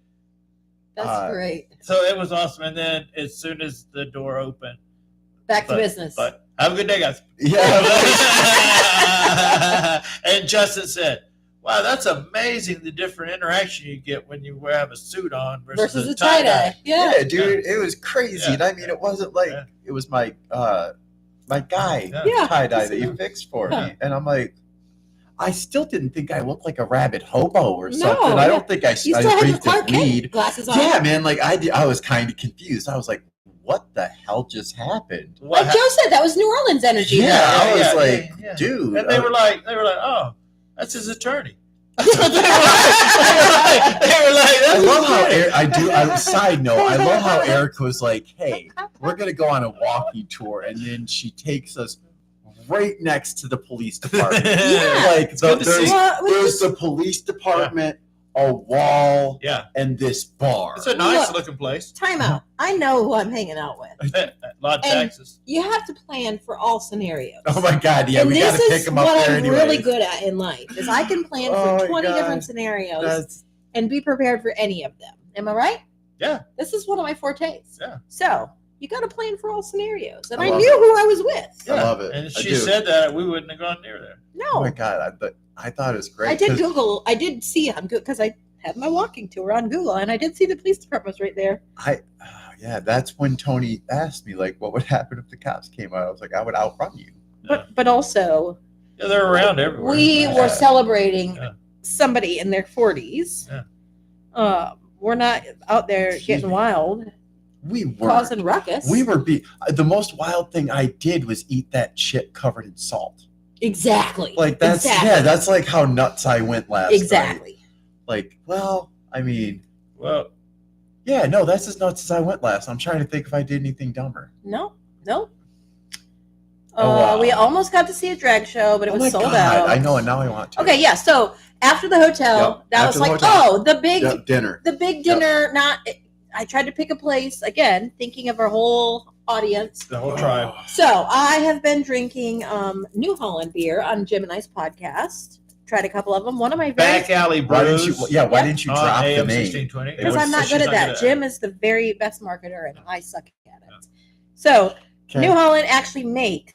That's great. So it was awesome. And then as soon as the door opened, Back to business. but have a good day, guys. Yeah. And Justin said, wow, that's amazing the different interaction you get when you have a suit on versus a a tie-dye. tie-dye. Yeah. Yeah, dude, it was crazy. Yeah. And I mean, it wasn't like Yeah. it was my guy Yeah. tie-dye that you fixed for Yeah. me. And I'm like, I still didn't think I looked like a rabid hobo or No, something. I yeah. don't think I You still had your breathed Clark a Kent weed. glasses on. Yeah, man, like I was kind of confused. I was like, what the hell just happened? What Like Joe said, that was New Orleans energy. Yeah, I was yeah, like, yeah. dude. And they were like, oh, that's his attorney. That's what they were like. They were like, I that's love how his attorney. side note, I love how Erica was like, hey, we're gonna go on a walking tour, and then she takes us right next to the police department. Yeah. Like good to see. there's the police department, a wall, Yeah, and this bar. it's a nice Look. looking place. Time out. I know who I'm hanging out with. A lot of And- taxes. You have to plan for all scenarios. Oh my God, yeah, and we this gotta pick is them up what there I'm anyway. really good at in life is I can plan Oh for my 20 God. different scenarios That's and be prepared for any of them. Am I right? Yeah. This is one of my fortes. Yeah. So you got to plan for all scenarios, and I I love knew it. who I was with. I love it. And I she do. said that we wouldn't have gone near there. Oh No, my God, I thought it was great. I did 'cause Google. I did see on Google because I had my walking tour on Google, and I did see the police department was right there. yeah, that's when Tony asked me like, what would happen if the cops came out? I was like, I would outrun you. But also Yeah, they're around everywhere. we Yeah. were celebrating Yeah. somebody in their 40s. Yeah. We're not out there Excuse getting me. wild, We were. causing ruckus. We were the most wild thing I did was eat that chip covered in salt. exactly Like that's exactly. yeah, that's like how nuts I went last night. exactly. Like, well, I mean, Well, yeah, no, that's as nuts as I went last. I'm trying to think if I did anything dumber. No. Oh, wow. We almost got to see a drag show, but it Oh was my sold God, out. I know, and now I want to. Okay, yeah. So after the hotel, Yep, that after was the like, hotel. oh, the big, Yep, dinner. the big dinner. Not. I tried to pick a place again, thinking of our whole audience. the whole tribe. So I have been drinking New Holland beer on Jim and I's podcast. Tried a couple of them. One of my very Back Alley Why didn't you? Brews. Yeah, why Yep. didn't you on drop the AM name? 1620. because I'm not She's good at not that. it. Jim is the very best marketer, and I suck at it. So Okay. New Holland actually makes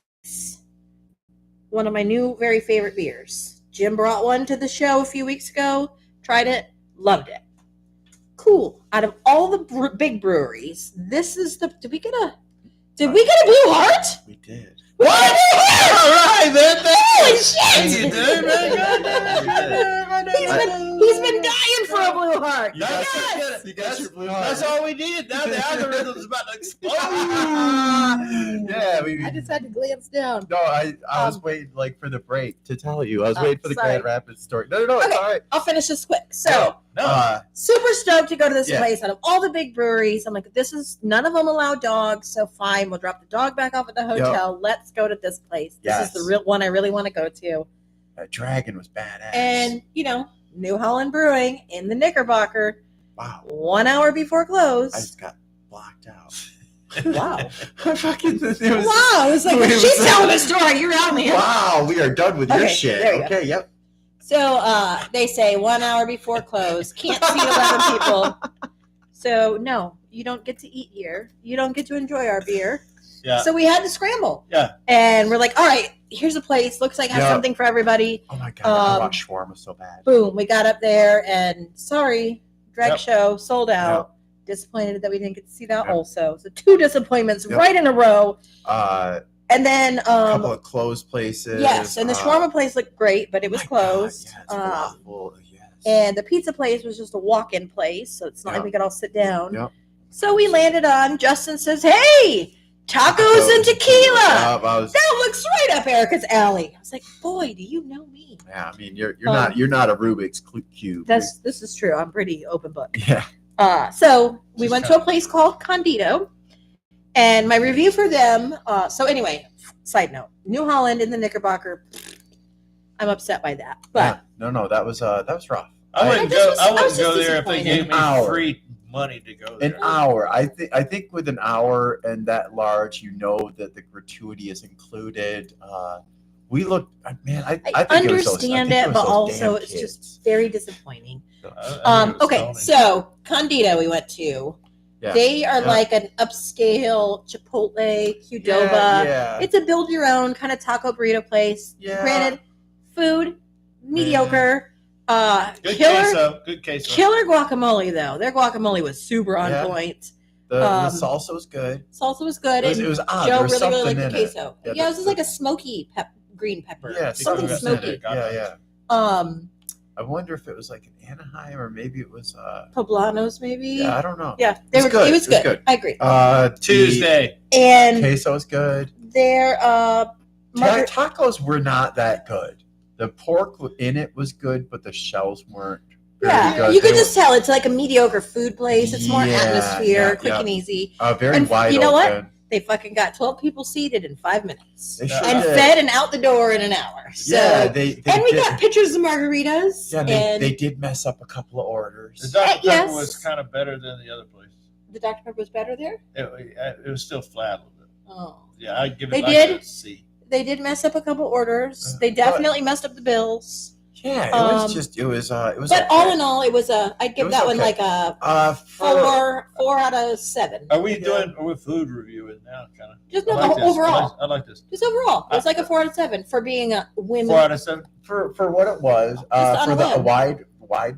one of my new very favorite beers. Jim brought one to the show a few weeks ago. Tried it, loved it. Cool. Out of all the big breweries, this is the. Did we get a Blue Heart? We did. What? All right, man. Holy Thank you, shit! dude, man. God damn it, God damn it, God damn He's been dying for a blue heart. You got, Yes. you got your blue heart. That's all we needed. Now the algorithm's about to explode. Yeah, I just had to glance down. No, I was waiting like for the break to tell you. I was waiting for the sorry. Grand Rapids story. No, it's Okay. all right. I'll finish this quick. So, No. super stoked to go to this Yeah. place. Out of all the big breweries, I'm like, none of them allow dogs, so fine. We'll drop the dog back off at the hotel. Let's go to this place. This Yes. is the real one I really want to go to. That dragon was badass. And New Holland Brewing in the Knickerbocker. wow, 1 hour before I close. just got blocked out. Wow. Fucking, it was, Wow. It's like, it was she's like- telling a story. You're out, man. Wow, we are done with your Okay, shit. there you go. Okay, yep. So they say 1 hour before close, can't seat 11 people. So no, you don't get to eat here. You don't get to enjoy our beer. Yeah. So we had to scramble. Yeah. And we're like, all right, here's a place. Looks like it has Yeah. something for everybody. Oh my god, I Um, want shawarma so bad. Boom. We got up there and sorry, drag Yep. show sold out. Disappointed that we didn't get to see that Yep. also. So 2 disappointments Yep. right in a row. A And then couple of closed places. yes, and the shawarma place looked great, but it was my God, closed. yeah, it's waffle, yes. And the pizza place was just a walk-in place, so it's not Yep. like we could all sit down. Yep. So we landed on, Justin says, hey, tacos and tequila. Yeah, That looks right up Erica's alley. I was like, boy, do you know me? I mean, you're not a Rubik's cube. This is true. I'm pretty open book. Yeah. So we Just went to a place called Condito, and my review for them. So anyway, side note: New Holland in the Knickerbocker. I'm upset by that, but No, that was rough. I wouldn't just go. was- I I was wouldn't go just there if they disappointed. gave me Hour. free money to go there. An hour. I think with an hour and that large, you know that the gratuity is included. We looked, man. I I think it was understand those, I think it, but was those also damn it's kids. just very disappointing. I think it was Okay, Tony. so Condito we went to. Yeah. They are Yeah. like an upscale Chipotle, Qdoba. Yeah. It's a build your own kind of taco burrito place. Yeah. Granted, food mediocre. Good Killer queso. guacamole though. Their guacamole was super on Yeah. point. The salsa was good. Salsa was good. It and was odd. Joe There was really something liked the in it. queso. Yeah, Yeah, it was just like a smoky green pepper. Yeah, something something smoky. got it. Yeah. I wonder if it was like an Anaheim or maybe it was. Poblanos maybe. Yeah, I don't know. Yeah, It was good. It was It was good. good. I agree. Tuesday. And Queso was good. their Tacos were not that good. The pork in it was good, but the shells weren't very yeah, good. you could They just tell it's like a mediocre food place. It's more Yeah, atmosphere, yeah, quick yeah. and easy. were very and wide you know what? open. They fucking got 12 people seated in 5 minutes. They sure And did. fed and out the door in an hour. So, Yeah, they and we did, got pictures of margaritas. yeah, and they did mess up a couple of The orders. Dr. Pepper yes. was kind of better than the other place. the Dr. Pepper was better there. It was still flat a little bit. Oh. Yeah, I'd give it They like did? a C. They did mess up a couple orders. Uh, They definitely messed up the bills. Yeah, it Um, was just it was But okay. all in all, it was I'd give was that one okay. like a for, 4 out of 7. Are we food reviewing now? Kind of. Just no, overall. I like this. Just overall, it was like a 4 out of 7 for being a women. 4 out of 7. for what it was, on for a the whim. wide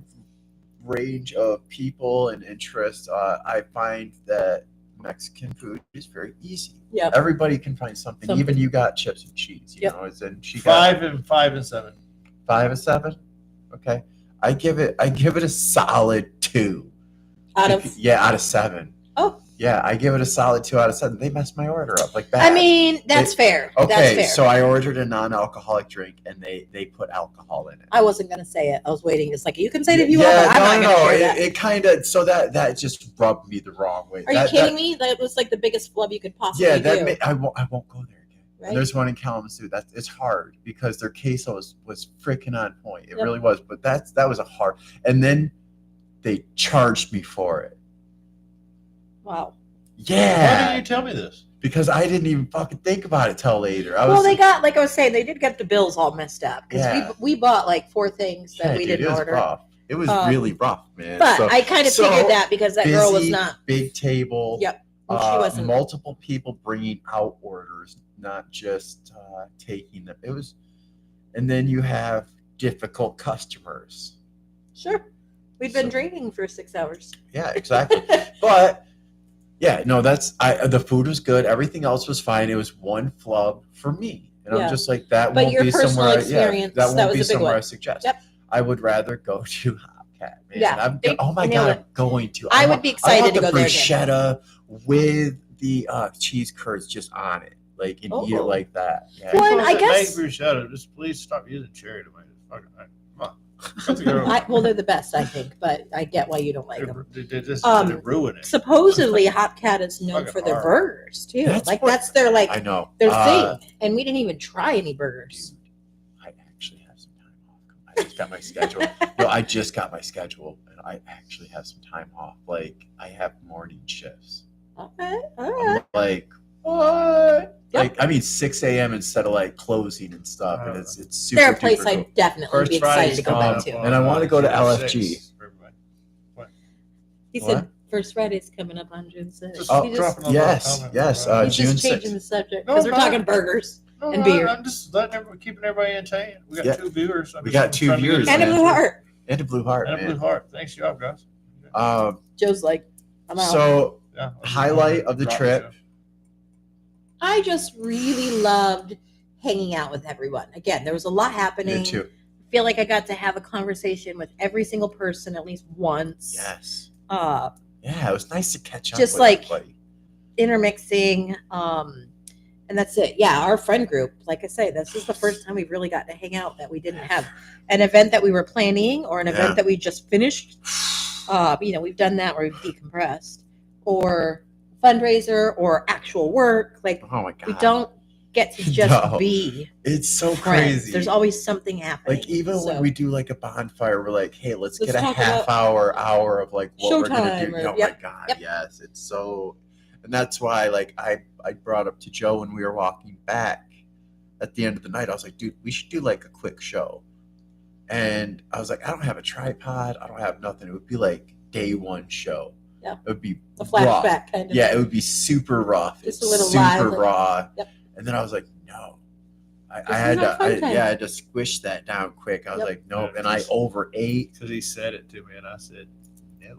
range of people and interests, I find that Mexican food is very easy. Yep. Everybody can find something. Something. Even you got chips and cheese. You Yep. know, and she got 5 and 7. 5 and 7. Okay, I give it a solid 2. Out of, out of 7. Oh. Yeah, I give it a solid 2 out of 7. They messed my order up like bad. I mean, that's fair. Okay, That's fair. so I ordered a non-alcoholic drink, and they put alcohol in it. I wasn't gonna say it. I was waiting. It's like you can say it if you want, but I'm not gonna share that. It kind of that just rubbed me the wrong way. Are you kidding me? That was like the biggest flub you could possibly Yeah, do. I won't go there again. Right? And there's one in Kalamazoo. It's hard because their queso was freaking on point. It Yep. really was. But that was a hard. And then they charged me for it. Wow. Why Yeah, didn't you tell me this? because I didn't even fucking think about it till later. Well, they got, like I was saying, they did get the bills all messed up because Yeah. we bought like 4 things that Yeah, we dude, didn't it was order. rough. It was really rough, man. But So- I kind of so figured that because that girl was busy, not. big table. Yep. She wasn't. Multiple people bringing out orders, not just taking them. It was, and then you have difficult customers. Sure. We'd been So- drinking for 6 hours. Yeah, exactly. But yeah, no, the food was good. Everything else was fine. It was one flub for me, and Yeah. I'm just like that. But won't your be personal somewhere. experience, that won't that was be a big somewhere one. I suggest. Yep. I would rather go to Hopcat, man. Yeah, Oh my nailed god, it. I'm going to. I would be excited want to the go there again. bruschetta with the cheese curds just on it, like and eat it Oh. like that. Yeah. Well, People I that guess- make bruschetta, just please stop using cherry tomatoes. Fucking, come on. Let's go. Well, they're the best, I think, but I get why you don't like them. They just Um, ruin it. Supposedly, Hopcat is known Fucking for their horrible. burgers too. That's Like what- that's their I know. their thing, and we didn't even try any burgers. I actually have some time off. I just got my schedule. No, I just got my schedule, and I actually have some time off. Like I have morning shifts. Okay, all I'm right. like, what? Yep. Like, I mean, 6 a.m. instead of like closing and stuff, and it's super. They're a place duper I'd cool. definitely First be excited Friday's to go coming back up to. on, And I wanna go to June LFG. 6th for everybody. He What? said First Friday's coming up on June 6th. Just Oh, he just, dropping a little yes, comment. yes, he's June just changing 6th. the subject No, because we're I'm not. talking burgers No, and beer. I'm just letting keeping everybody entertained. We got Yeah. 2 viewers. We got 2 trying to get viewers, it and a man. blue heart. And a blue heart, And a blue man. heart. Thanks, y'all guys. Joe's like, I'm out. So Yeah. highlight of the Drop trip. show. I just really loved hanging out with everyone. Again, there was a lot happening. Me too. I feel like I got to have a conversation with every single person at least once. Yes. Uh, Yeah, it was nice to catch up. Just with like- everybody. intermixing. And that's it. Yeah, our friend group, like I say, this is the first time we've really got to hang out that we didn't have an event that we were planning or an Yeah. event that we just finished. We've done that where we've decompressed or fundraiser or actual work. Like Oh my god, we don't get to just No. be It's so friends. crazy. There's always something happening. like even So, when we do like a bonfire, we're like, hey, let's Let's get a talk half about hour of like what we're gonna showtime do. or- Oh yep, my god, yep. yes, it's so, and that's why like I brought up to Joe when we were walking back at the end of the night. I was like, dude, we should do like a quick show. And I was like, I don't have a tripod. I don't have nothing. It would be like day one show. Yeah. It would be a raw. flashback kind of Yeah, it thing. would be super rough. Just It's a little super live. raw. Yep. And then I was like, no. I Just had have to, fun time. I had to squish that down quick. I was Yep. like, nope. Yeah, And I just- overate. Because he said it to me, and I said, no.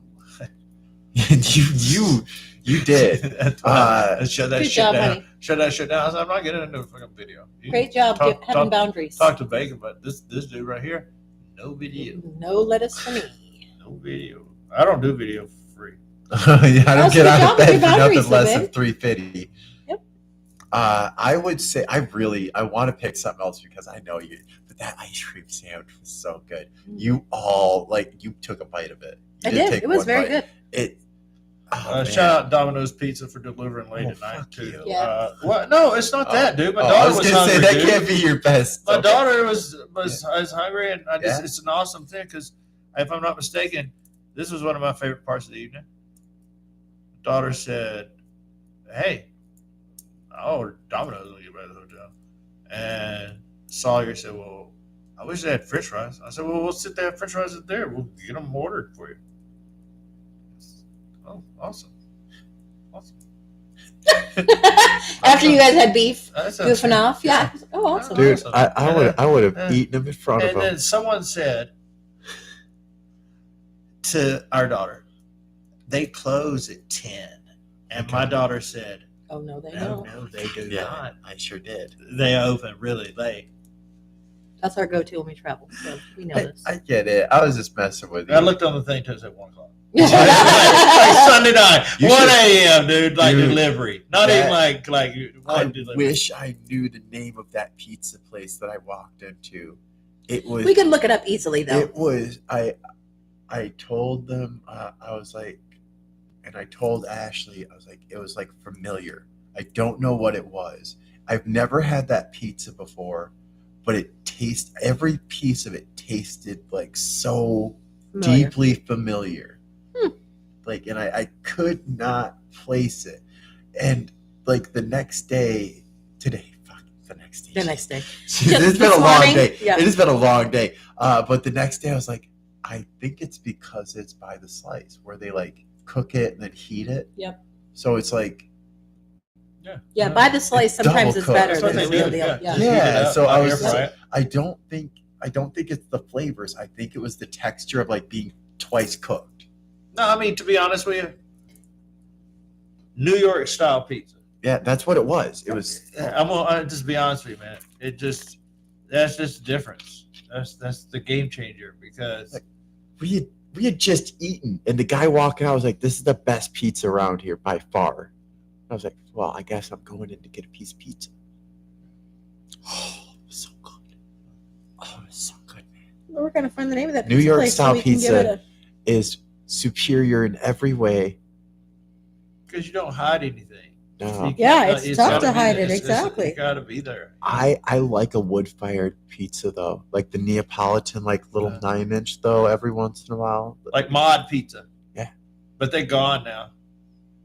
you did. That's why I shut that Good shit job, down. honey. Shut that shit down. I said, I'm not getting into a fucking video. You Great job talk- having talk- boundaries. Talk to Bacon, but this dude right here, no video. No lettuce for me. No video. I don't do video for free. Yeah, I don't That's get good out job of with bed your for boundaries, nothing less though, than $3.50. Yep. I would say I want to pick something else because I know you. But that ice cream sandwich was so good. You all you took a bite of it. You I did. take It was one very bite. good. It. Oh, man. Shout out Domino's Pizza for delivering late Oh, at night fuck too. you. Yeah. What? No, it's not that, dude. My daughter I was was gonna hungry. say that dude. can't be your best. My Okay. daughter was hungry, and Yeah. it's an awesome thing because, if I'm not mistaken, this was one of my favorite parts of the evening. Daughter said, "Hey, I'll order Domino's when we get back to the hotel," and Sawyer said, "Well, I wish they had French fries." I said, "Well, we'll sit there, French fries are there. We'll get them ordered for you." Oh, awesome! Awesome. After you guys had beef, That's goofing off. Yeah. Oh, awesome. Dude, Awesome. I would have Yeah. eaten them in front of And him. then someone said to our daughter, they close at 10. And my daughter said, Oh, no, they no, don't. no, they do Yeah, not. I sure did. They open really late. That's our go-to when we travel. So we know this. I get it. I was just messing with you. I looked on the thing, it said 1 o'clock. like Sunday night, You 1 should- a.m., dude, like Dude, delivery. Not that- even like I one delivery. wish I knew the name of that pizza place that I walked into. It was. We can look it up easily, though. It was. I told them. I was like, and I told Ashley. I was like, it was like familiar. I don't know what it was. I've never had that pizza before, but every piece of it tasted like so Familiar. deeply familiar. Like, and I could not place it. And like the next day, the next day. The next day. It's been a This long morning? day. Yeah. It has been a long day. But the next day I was like, I think it's because it's by the slice where they like cook it and then heat it. Yep. So it's like, Yeah, by the slice, It's sometimes double it's cooked. better That's what than the they real do, deal. yeah. Yeah. Just heat it Yeah, up, so I like was air fry like- it. I don't think it's the flavors. I think it was the texture of like being twice cooked. No, I mean, to be honest with you, New York style pizza. Yeah, that's what it was. It was. I'm gonna just be honest with you, man. It just That's just the difference. That's the game changer because Like, we had just eaten, and the guy walking out was like, "This is the best pizza around here by far." I was like, "Well, I guess I'm going in to get a piece of pizza." Oh, it was so good. Oh, it was so good, man. We're gonna find the name of that New pizza York place style we can give pizza. it Is superior in every way. because you don't hide anything. No. Yeah, it's tough gotta to be hide there. it, exactly. You gotta be there. I like a wood-fired pizza though, like the Neapolitan, like little Yeah. 9-inch though. Every once in a while, Like Mod Pizza. Yeah. But they're gone now.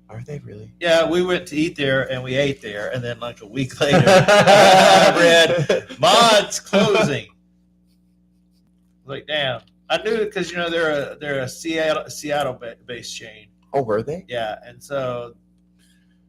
are they really? Yeah, we went to eat there and we ate there, and then like a week later, I read Mod's closing. Like, damn, I knew it because they're a Seattle based chain. Oh, were they? Yeah, and so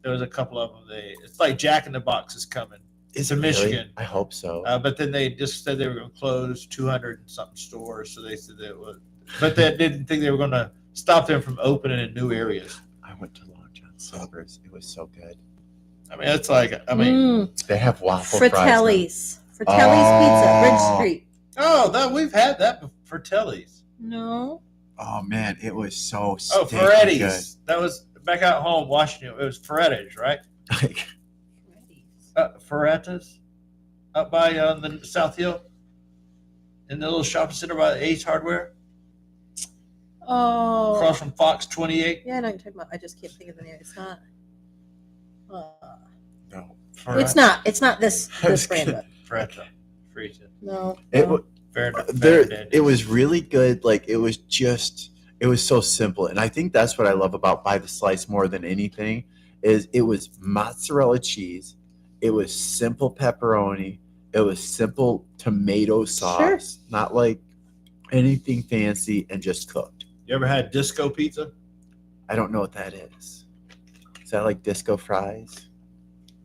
there was a couple of them. It's like Jack in the Box is coming, Is To it really? Michigan. I hope so. but then they just said they were going to close 200 and something stores. So they said that was, but they didn't think they were going to stop them from opening in new areas. I went to Long John Silver's. It was so good. I mean, it's like They have waffle fries. Fratelli's. Fratelli's Pizza, Bridge Oh. Street. oh, that we've had that for Telly's. No. Now. Oh man, it was so Oh, stinking Ferretti's. That was back out home, Washington. It was Ferretti's, right? good. Like, Ferretta's up by the South Hill in the little shopping center by the Ace Hardware, Oh. across from Fox 28. Yeah, I know what you're talking about. I just can't think of the name. It's not. no. It's not. It's not this I was brand. kidding. Ferretta. Friesen. No. It no. was. It was really good. Like it was so simple, and I think that's what I love about By the Slice more than anything. Is it was mozzarella cheese, it was simple pepperoni, it was simple tomato sauce, not like anything fancy, and just cooked. You ever had disco pizza? I don't know what that is. Is that like disco fries?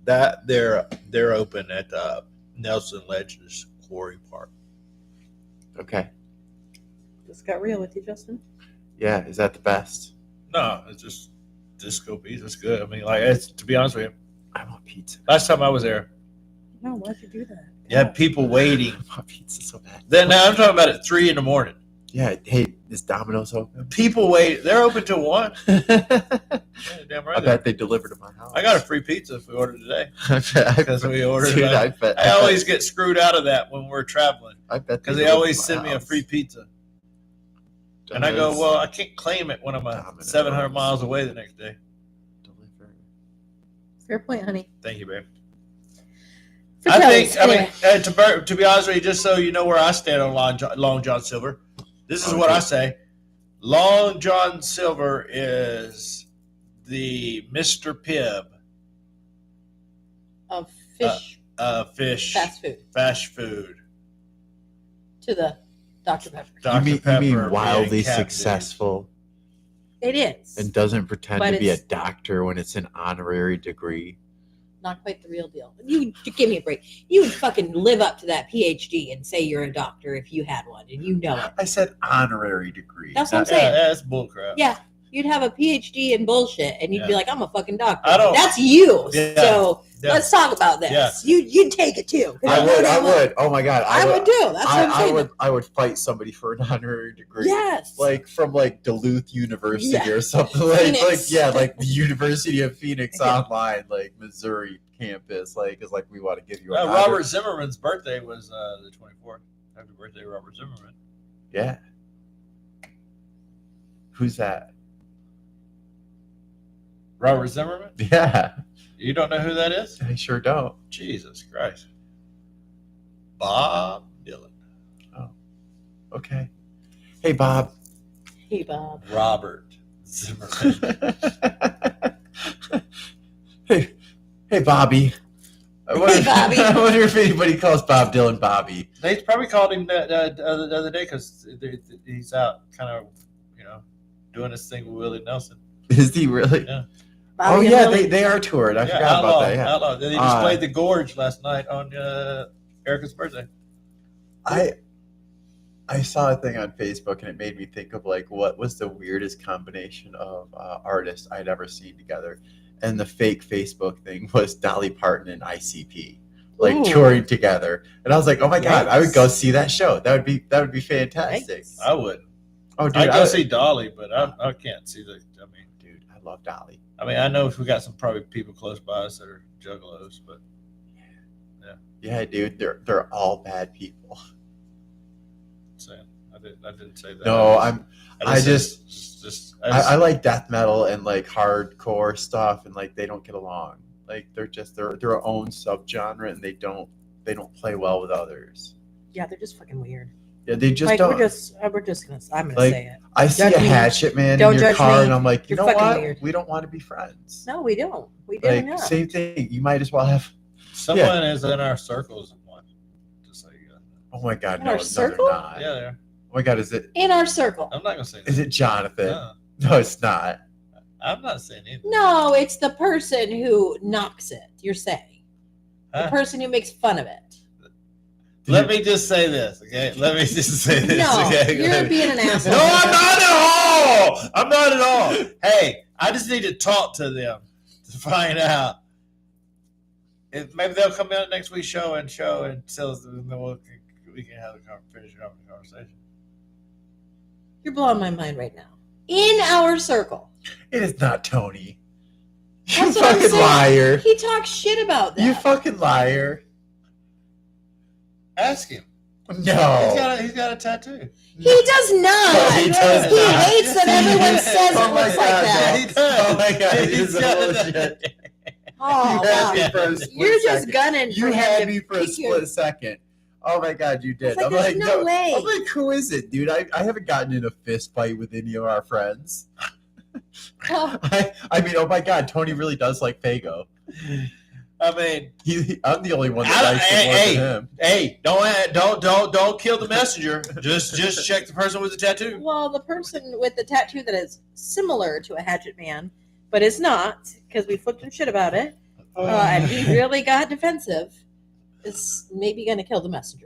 That they're open at Nelson Ledge's Quarry Park. Okay, This got real with you, Justin. yeah, is that the best? No, it's just disco pizza. It's good. I mean, like, it's, to be honest with you, I want pizza. last time I was there, No, why'd you do that? you had people waiting. I want pizza so bad. Then now I'm talking about at 3 a.m. Yeah, hey, is Domino's open? People wait. They're open till 1. I Yeah, damn right. bet they deliver to my house. I got a free pizza if we order today. I Because we ordered Dude, it. I always get screwed out of that when we're traveling I bet because they deliver always to send my me a house. free pizza. And I go, well, I can't claim it when I'm Domino's. 700 miles away the next day. Deliver. Fair point, honey. Thank you, babe. Fratelli's, I mean, anyway. to be honest with you, just so you know where I stand on Long John Silver, this is what I say. Long John Silver is the Mr. Pibb Of fish fish fast food fast food. to the Dr. Pepper. Dr. You mean Pepper wildly being captain. successful It is. and doesn't pretend But to be a it's- doctor when it's an honorary degree? Not quite the real deal. You give me a break. You would fucking live up to that PhD and say you're a doctor if you had one, and you know it. I said honorary degree. That's what I'm Yeah, saying. that's bullcrap. Yeah, you'd have a PhD in bullshit, and you'd be Yeah. like, "I'm a fucking doctor." I don't- That's you. Yeah. So Yeah. let's talk about this. Yeah. You'd take it too. 'Cause I know would. that I would. Oh my god. I would do. That's what I'm saying. I would fight somebody for an honorary degree. Yes. Like from like Duluth University Yeah. or something like Phoenix. like the University of Phoenix online, like Missouri campus, like is like we want to give you a Robert Zimmerman's birthday was the 24th. Happy birthday, Robert Zimmerman. Yeah. Who's that? Robert Zimmerman? Yeah. You don't know who that is? I sure don't. Jesus Christ. Bob Dylan. Okay. Hey Bob. Hey, Bob. Robert Zimmerman. Hey Bobby. Hey, Bobby. I wonder if anybody calls Bob Dylan Bobby. They probably called him the other day because he's out kind of, doing this thing with Willie Nelson. Is he really? Yeah. Oh Bobby and yeah, Willie. they are toured. I Yeah, forgot about that. Yeah. Outlaw. They just played the Gorge last night on Erica's birthday. I saw a thing on Facebook and it made me think of like what was the weirdest combination of artists I'd ever seen together, and the fake Facebook thing was Dolly Parton and ICP. like Ooh. touring together. And I was like, oh my god, I would go Yikes. see that show. That would be fantastic. Yikes. I wouldn't. Oh, dude, I'd go see Dolly, but I can't see the. I mean, dude, I love Dolly. I mean, I know we got some probably people close by us that are juggalos, but Yeah, dude, they're all bad people. so I didn't say that. No, I I like death metal and like hardcore stuff, and like they don't get along. Like they're just their own subgenre, and they don't play well with others. Yeah, they're just fucking weird. Yeah, they just Like don't. we're just gonna. I'm gonna Like, say it. I see Judge a me. hatchet man Don't in your judge car, me. and I'm like, you You're know fucking what? weird. We don't want to be friends. No, we don't. We do Like not. same thing. You might as well have. someone is in our circles of one. Just so you guys know. Oh my god, In no, our no, circle? they're not. Yeah, there. Oh my god, is it In our circle. I'm not gonna say. is it Jonathan? No, No, it's not. I'm not saying anything. No, it's the person who knocks it. You're saying the Huh? person who makes fun of it. Let me just say this, okay? Let me just say this, No, okay? you're being an asshole. No, I'm not at all. I'm not at all. Hey, I just need to talk to them to find out if maybe they'll come out next week's show and tell us, and then we can have finish the conversation. You're blowing my mind right now. In our circle. It is not Tony. You That's what I'm fucking saying. liar. He talks shit about that. You fucking liar. Ask him. No. He's got a tattoo. He does not. No, he does He not. hates that everyone says Oh it my looks like God, that. no. He does. Oh my god, He's this is got bullshit. Oh, You had wow. me for a split You're just second. gunning for You him had to me for a kick your- split second. Oh my god, you did. I was like, I'm there's like, no way. I'm like, who is it, dude? I haven't gotten in a fist fight with any of our friends. Oh, I mean, oh my god, Tony really does like Fago. I mean, I'm the only one that likes it more than him. hey, don't kill the messenger. Just check the person with the tattoo. well, the person with the tattoo that is similar to a hatchet man, but is not, because we flipped him shit about it, and he really got defensive, is maybe going to kill the messenger.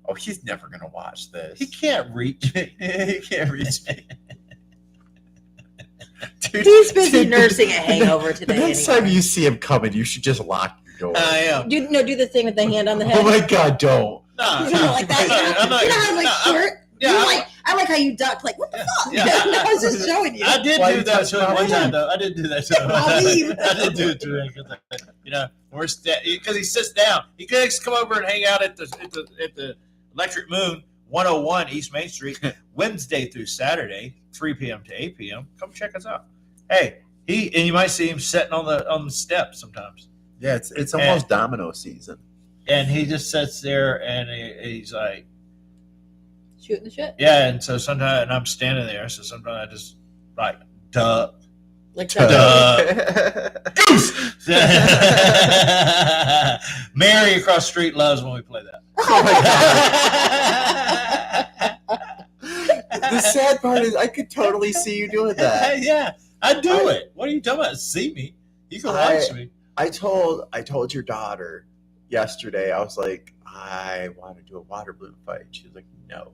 Oh, he's never gonna watch this. He can't reach. He can't reach me. Dude, He's busy dude, nursing a hangover The today. next anyway. time you see him coming, you should just lock your door. I am. do the thing with the hand on the head. Oh my god, don't. Nah, You know, like that. I'm not- You know how like nah, shirt. yeah, I like how you duck. Like what the fuck? Yeah. I was just showing you. I did Why do you that touch to him my one time, hand? though. I did do that to him. I'll leave. I did do it to him because because he sits down. He could come over and hang out at the Electric Moon 101 East Main Street Wednesday through Saturday, 3 p.m. to 8 p.m. Come check us out. Hey, and you might see him sitting on the steps sometimes, Yeah, it's almost domino season. and he just sits there and he's like, Shooting the shit. yeah. And so sometimes, and I'm standing there, so sometimes I just like duck. Like Mary across the street loves when we play that. Oh my god. The sad part is I could totally see you doing that. Yeah, I do it. What are you talking about? See me? You can watch me. I told your daughter yesterday, I was like, I want to do a water balloon fight. She was like, no.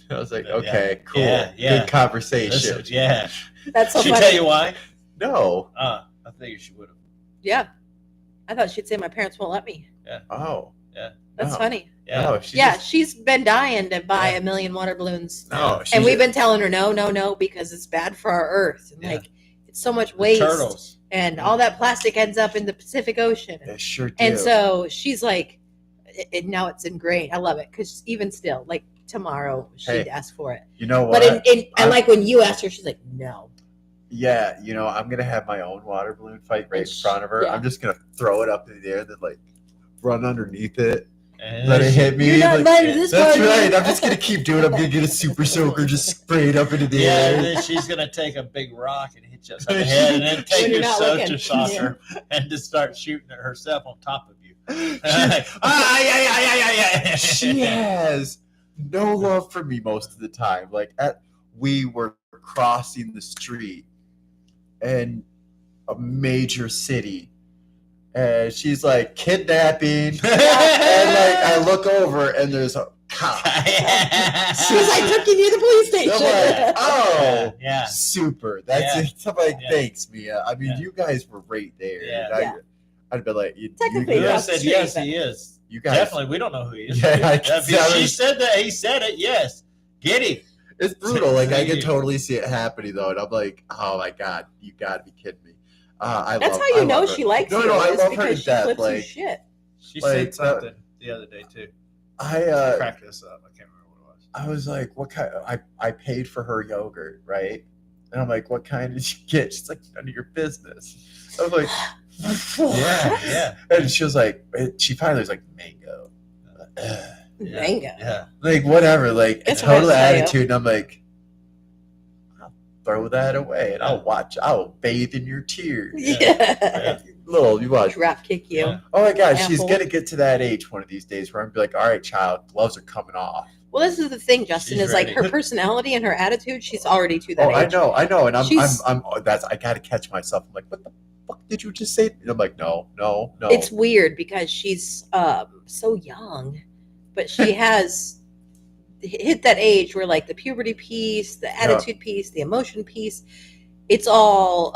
I was like, Yeah. okay, cool. Yeah. Good conversation. Listen, yeah. That's so She funny. tell you why? No. I think she would have. Yeah. I thought she'd say my parents won't let me. Oh. That's No. funny. Yeah. No, she Yeah, just- she's been dying to buy Yeah. a million water balloons. no, she And we've just- been telling her no, because it's bad for our earth. And Yeah. like it's so much The waste. turtles. And all that plastic ends up in the Pacific Ocean. They sure do. And so she's like, now it's ingrained. I love it because even still, like tomorrow, she'd Hey, ask for it. you know what? But I I'm- like when you asked her, she's like, no. Yeah, I'm gonna have my own water balloon fight right in front of her. Yeah. I'm just gonna throw it up in the air, then like run underneath it, And let it hit me. You're not like, invited to this that's party. right. I'm just gonna keep doing it. I'm gonna get a super soaker, just spray it up into the Yeah, and air. then she's gonna take a big rock and hit you upside the head, and then take When you're your not soda looking. saucer and just start shooting at herself on top of you. She has no love for me most of the time. Like we were crossing the street in a major city, and she's like kidnapping, and like I look over and there's a cop. She's like, took you to the police I'm station. like, oh, Yeah. super. That's Yeah. it. I'm like, Yeah. thanks, Mia. I mean, Yeah. you guys were right there. Yeah. And Yeah. I'd be like, Technically, You Yeah. guys said yes, he is. you guys, Definitely, we don't know who he is. Yeah, I If can she tell. said that. He said it. Yes, get him. it's brutal. Like I can Yeah. totally see it happening though, and I'm like, oh my god, you got to be kidding me. That's how I you know love her. she likes No, you. no, I is love her because to she death. flips your Like shit. She Like, said something the other day too. I Crack this up. I can't remember what it was. I was like, what kind? I paid for her yogurt, right? And I'm like, what kind did you get? She's like, none of your business. I was like, Yeah. And she was like, she finally was like, mango. Mango. Yeah. Like whatever, like a Guess what I total tell you? attitude. And I'm like, throw that away, and I'll bathe in your tears. Yeah. Little, you watch. Drop kick you. Yeah. Oh my gosh, she's Apple. gonna get to that age one of these days where I'm gonna be like, all right, child, gloves are coming off. Well, this is the thing, Justin, She's is like ready. her personality and her attitude, she's already to that Oh, age. I know, and She's- I'm that's I gotta catch myself. I'm like, what the fuck did you just say? And I'm like, no. It's weird because she's so young, but she has hit that age where like the puberty piece, the attitude piece, the emotion piece, it's all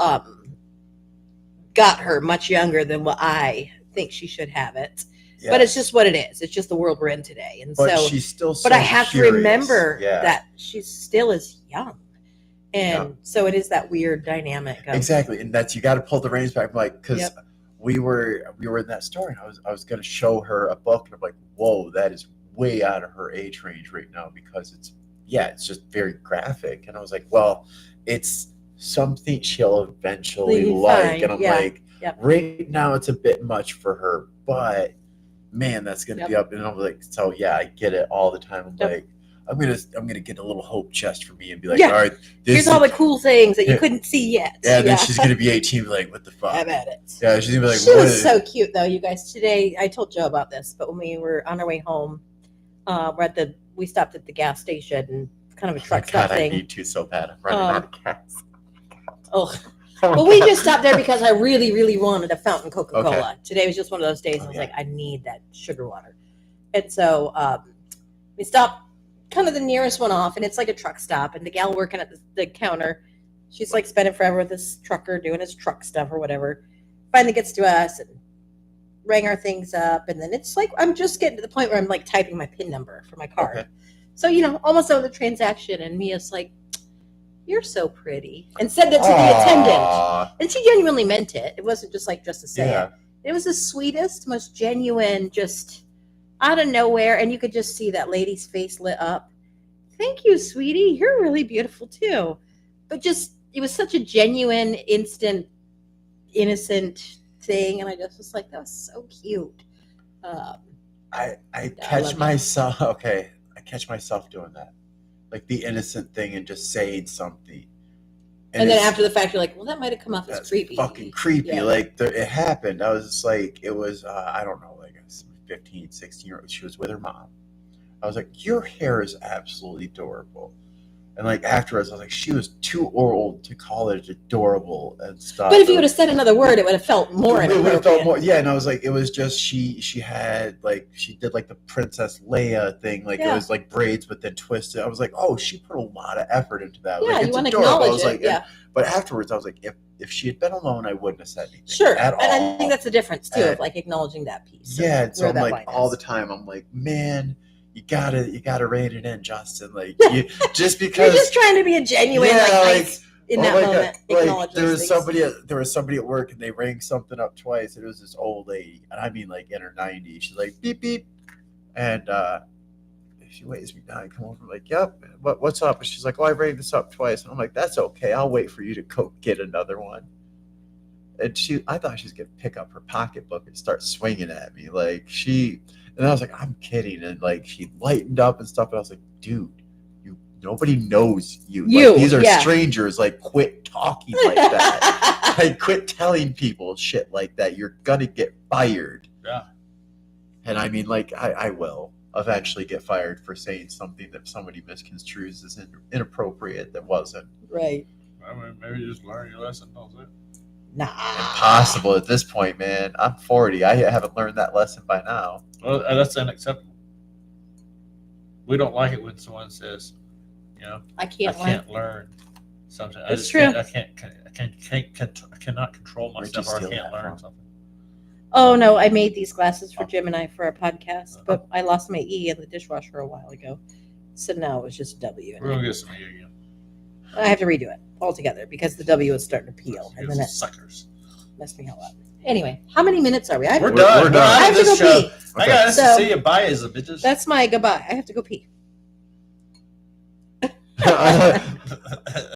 got her much younger than what I think she should have it. Yeah. But it's just what it is. It's just the world we're in today. And But so she's still. but So I have curious. to remember Yeah. that she still is young. And so it is that weird dynamic of Exactly, and that's you got to pull the reins back, like because Yep. we were in that store, and I was going to show her a book, and I'm like, whoa, that is way out of her age range right now because it's just very graphic, and I was like, well, it's something she'll eventually Be like, fine, and I'm yeah, like, yep. right now it's a bit much for her, but man, that's going to Yep. be up, and I'm like, so yeah, I get it all the time. I'm Yep. like, I'm gonna get a little hope chest for me and be like, Yeah. all right, here's all the cool things that you Yeah. couldn't see yet. yeah, then she's gonna be 18, be like, what the fuck? Have at it. Yeah, she's gonna be like, She what was is so cute though, you guys. Today I told Joe about this, but when we were on our way home, we stopped at the gas station and kind of a Oh my truck stop God, I thing. need to so bad. I'm running out of gas. Oh, Oh my well, we God. just stopped there because I really, really wanted a fountain Coca-Cola. Okay. Today was just one of those days. I was yeah. like, I need that sugar water, and so we stopped kind of the nearest one off, and it's like a truck stop. And the gal working at the counter, she's like spending forever with this trucker doing his truck stuff or whatever. Finally gets to us and rang our things up, and then it's like I'm just getting to the point where I'm like typing my PIN number for my card. Okay. So almost done with the transaction, and Mia's like, "You're so pretty," and said that to the attendant. Aw, And she genuinely meant it. It wasn't just to say yeah. it. It was the sweetest, most genuine, just out of nowhere. And you could just see that lady's face lit up. Thank you, sweetie. You're really beautiful too. But just, it was such a genuine, instant, innocent thing. And I just was like, that was so cute. I love catch you. myself. Okay, I catch myself doing that, like the innocent thing and just saying something. And then it's- after the fact, you're like, well, that might have come off as that's creepy. fucking creepy. Yeah. Like it happened. I was just like, it was. I don't know, like a 15, 16-year-old. She was with her mom. I was like, your hair is absolutely adorable. And like afterwards, I was like, she was too old to call it adorable and stuff. But if you would have said another word, it would have felt more It would have inappropriate. felt more, yeah. And I was like, it was just she had like she did like the Princess Leia thing, like Yeah. it was like braids but then twisted. I was like, oh, she put a lot of effort into that. Yeah, like, you it's want to adorable. I acknowledge was it. like, Yeah. But afterwards, I was like, if she had been alone, I wouldn't have said anything. Sure. at And all. I think that's the difference too, of And- like acknowledging that piece. of Yeah, and so where I'm that like line all is. the time. I'm like, man, you gotta rein it in, Justin. Like you, just You're because. just trying to be a genuine, Yeah, like, like, nice in oh that my moment. God, like, Acknowledge there those was things. somebody at work and they rang something up twice, and it was this old lady, and I mean like in her 90s. She's like beep beep, and she waves me down. I come over like, yep, what's up? And she's like, oh, I rang this up twice, and I'm like, that's okay. I'll wait for you to go get another one. And I thought she was gonna pick up her pocketbook and start swinging at me, like and I was like, I'm kidding, and like she lightened up and stuff, and I was like, dude, nobody knows you. Like, these are yeah. strangers. Like, quit talking like that. Like, quit telling people shit like that. You're gonna get fired. Yeah. And I mean, like, I will eventually get fired for saying something that somebody misconstrues as inappropriate that wasn't. Right. I mean, maybe just learn your lesson. That's it. Nah. Impossible at this point, man. I'm 40. I haven't learned that lesson by now. Well, that's unacceptable. We don't like it when someone says, I I can't learn. can't learn something. I It's just true. I cannot control Where'd myself, you or I steal can't that learn from? something. Oh no, I made these glasses for Jim and I for our podcast, but I lost my E in the dishwasher a while ago. So now it's just a W. We're gonna get some here again. I have to redo it altogether because the W is starting to peel, and then it Suckers. messed me all up. Anyway, how many minutes are we? We're done. we're done. We're out I have of to this go show. pee. I got us So- to say goodbye as the bitches. That's my goodbye. I have to go pee.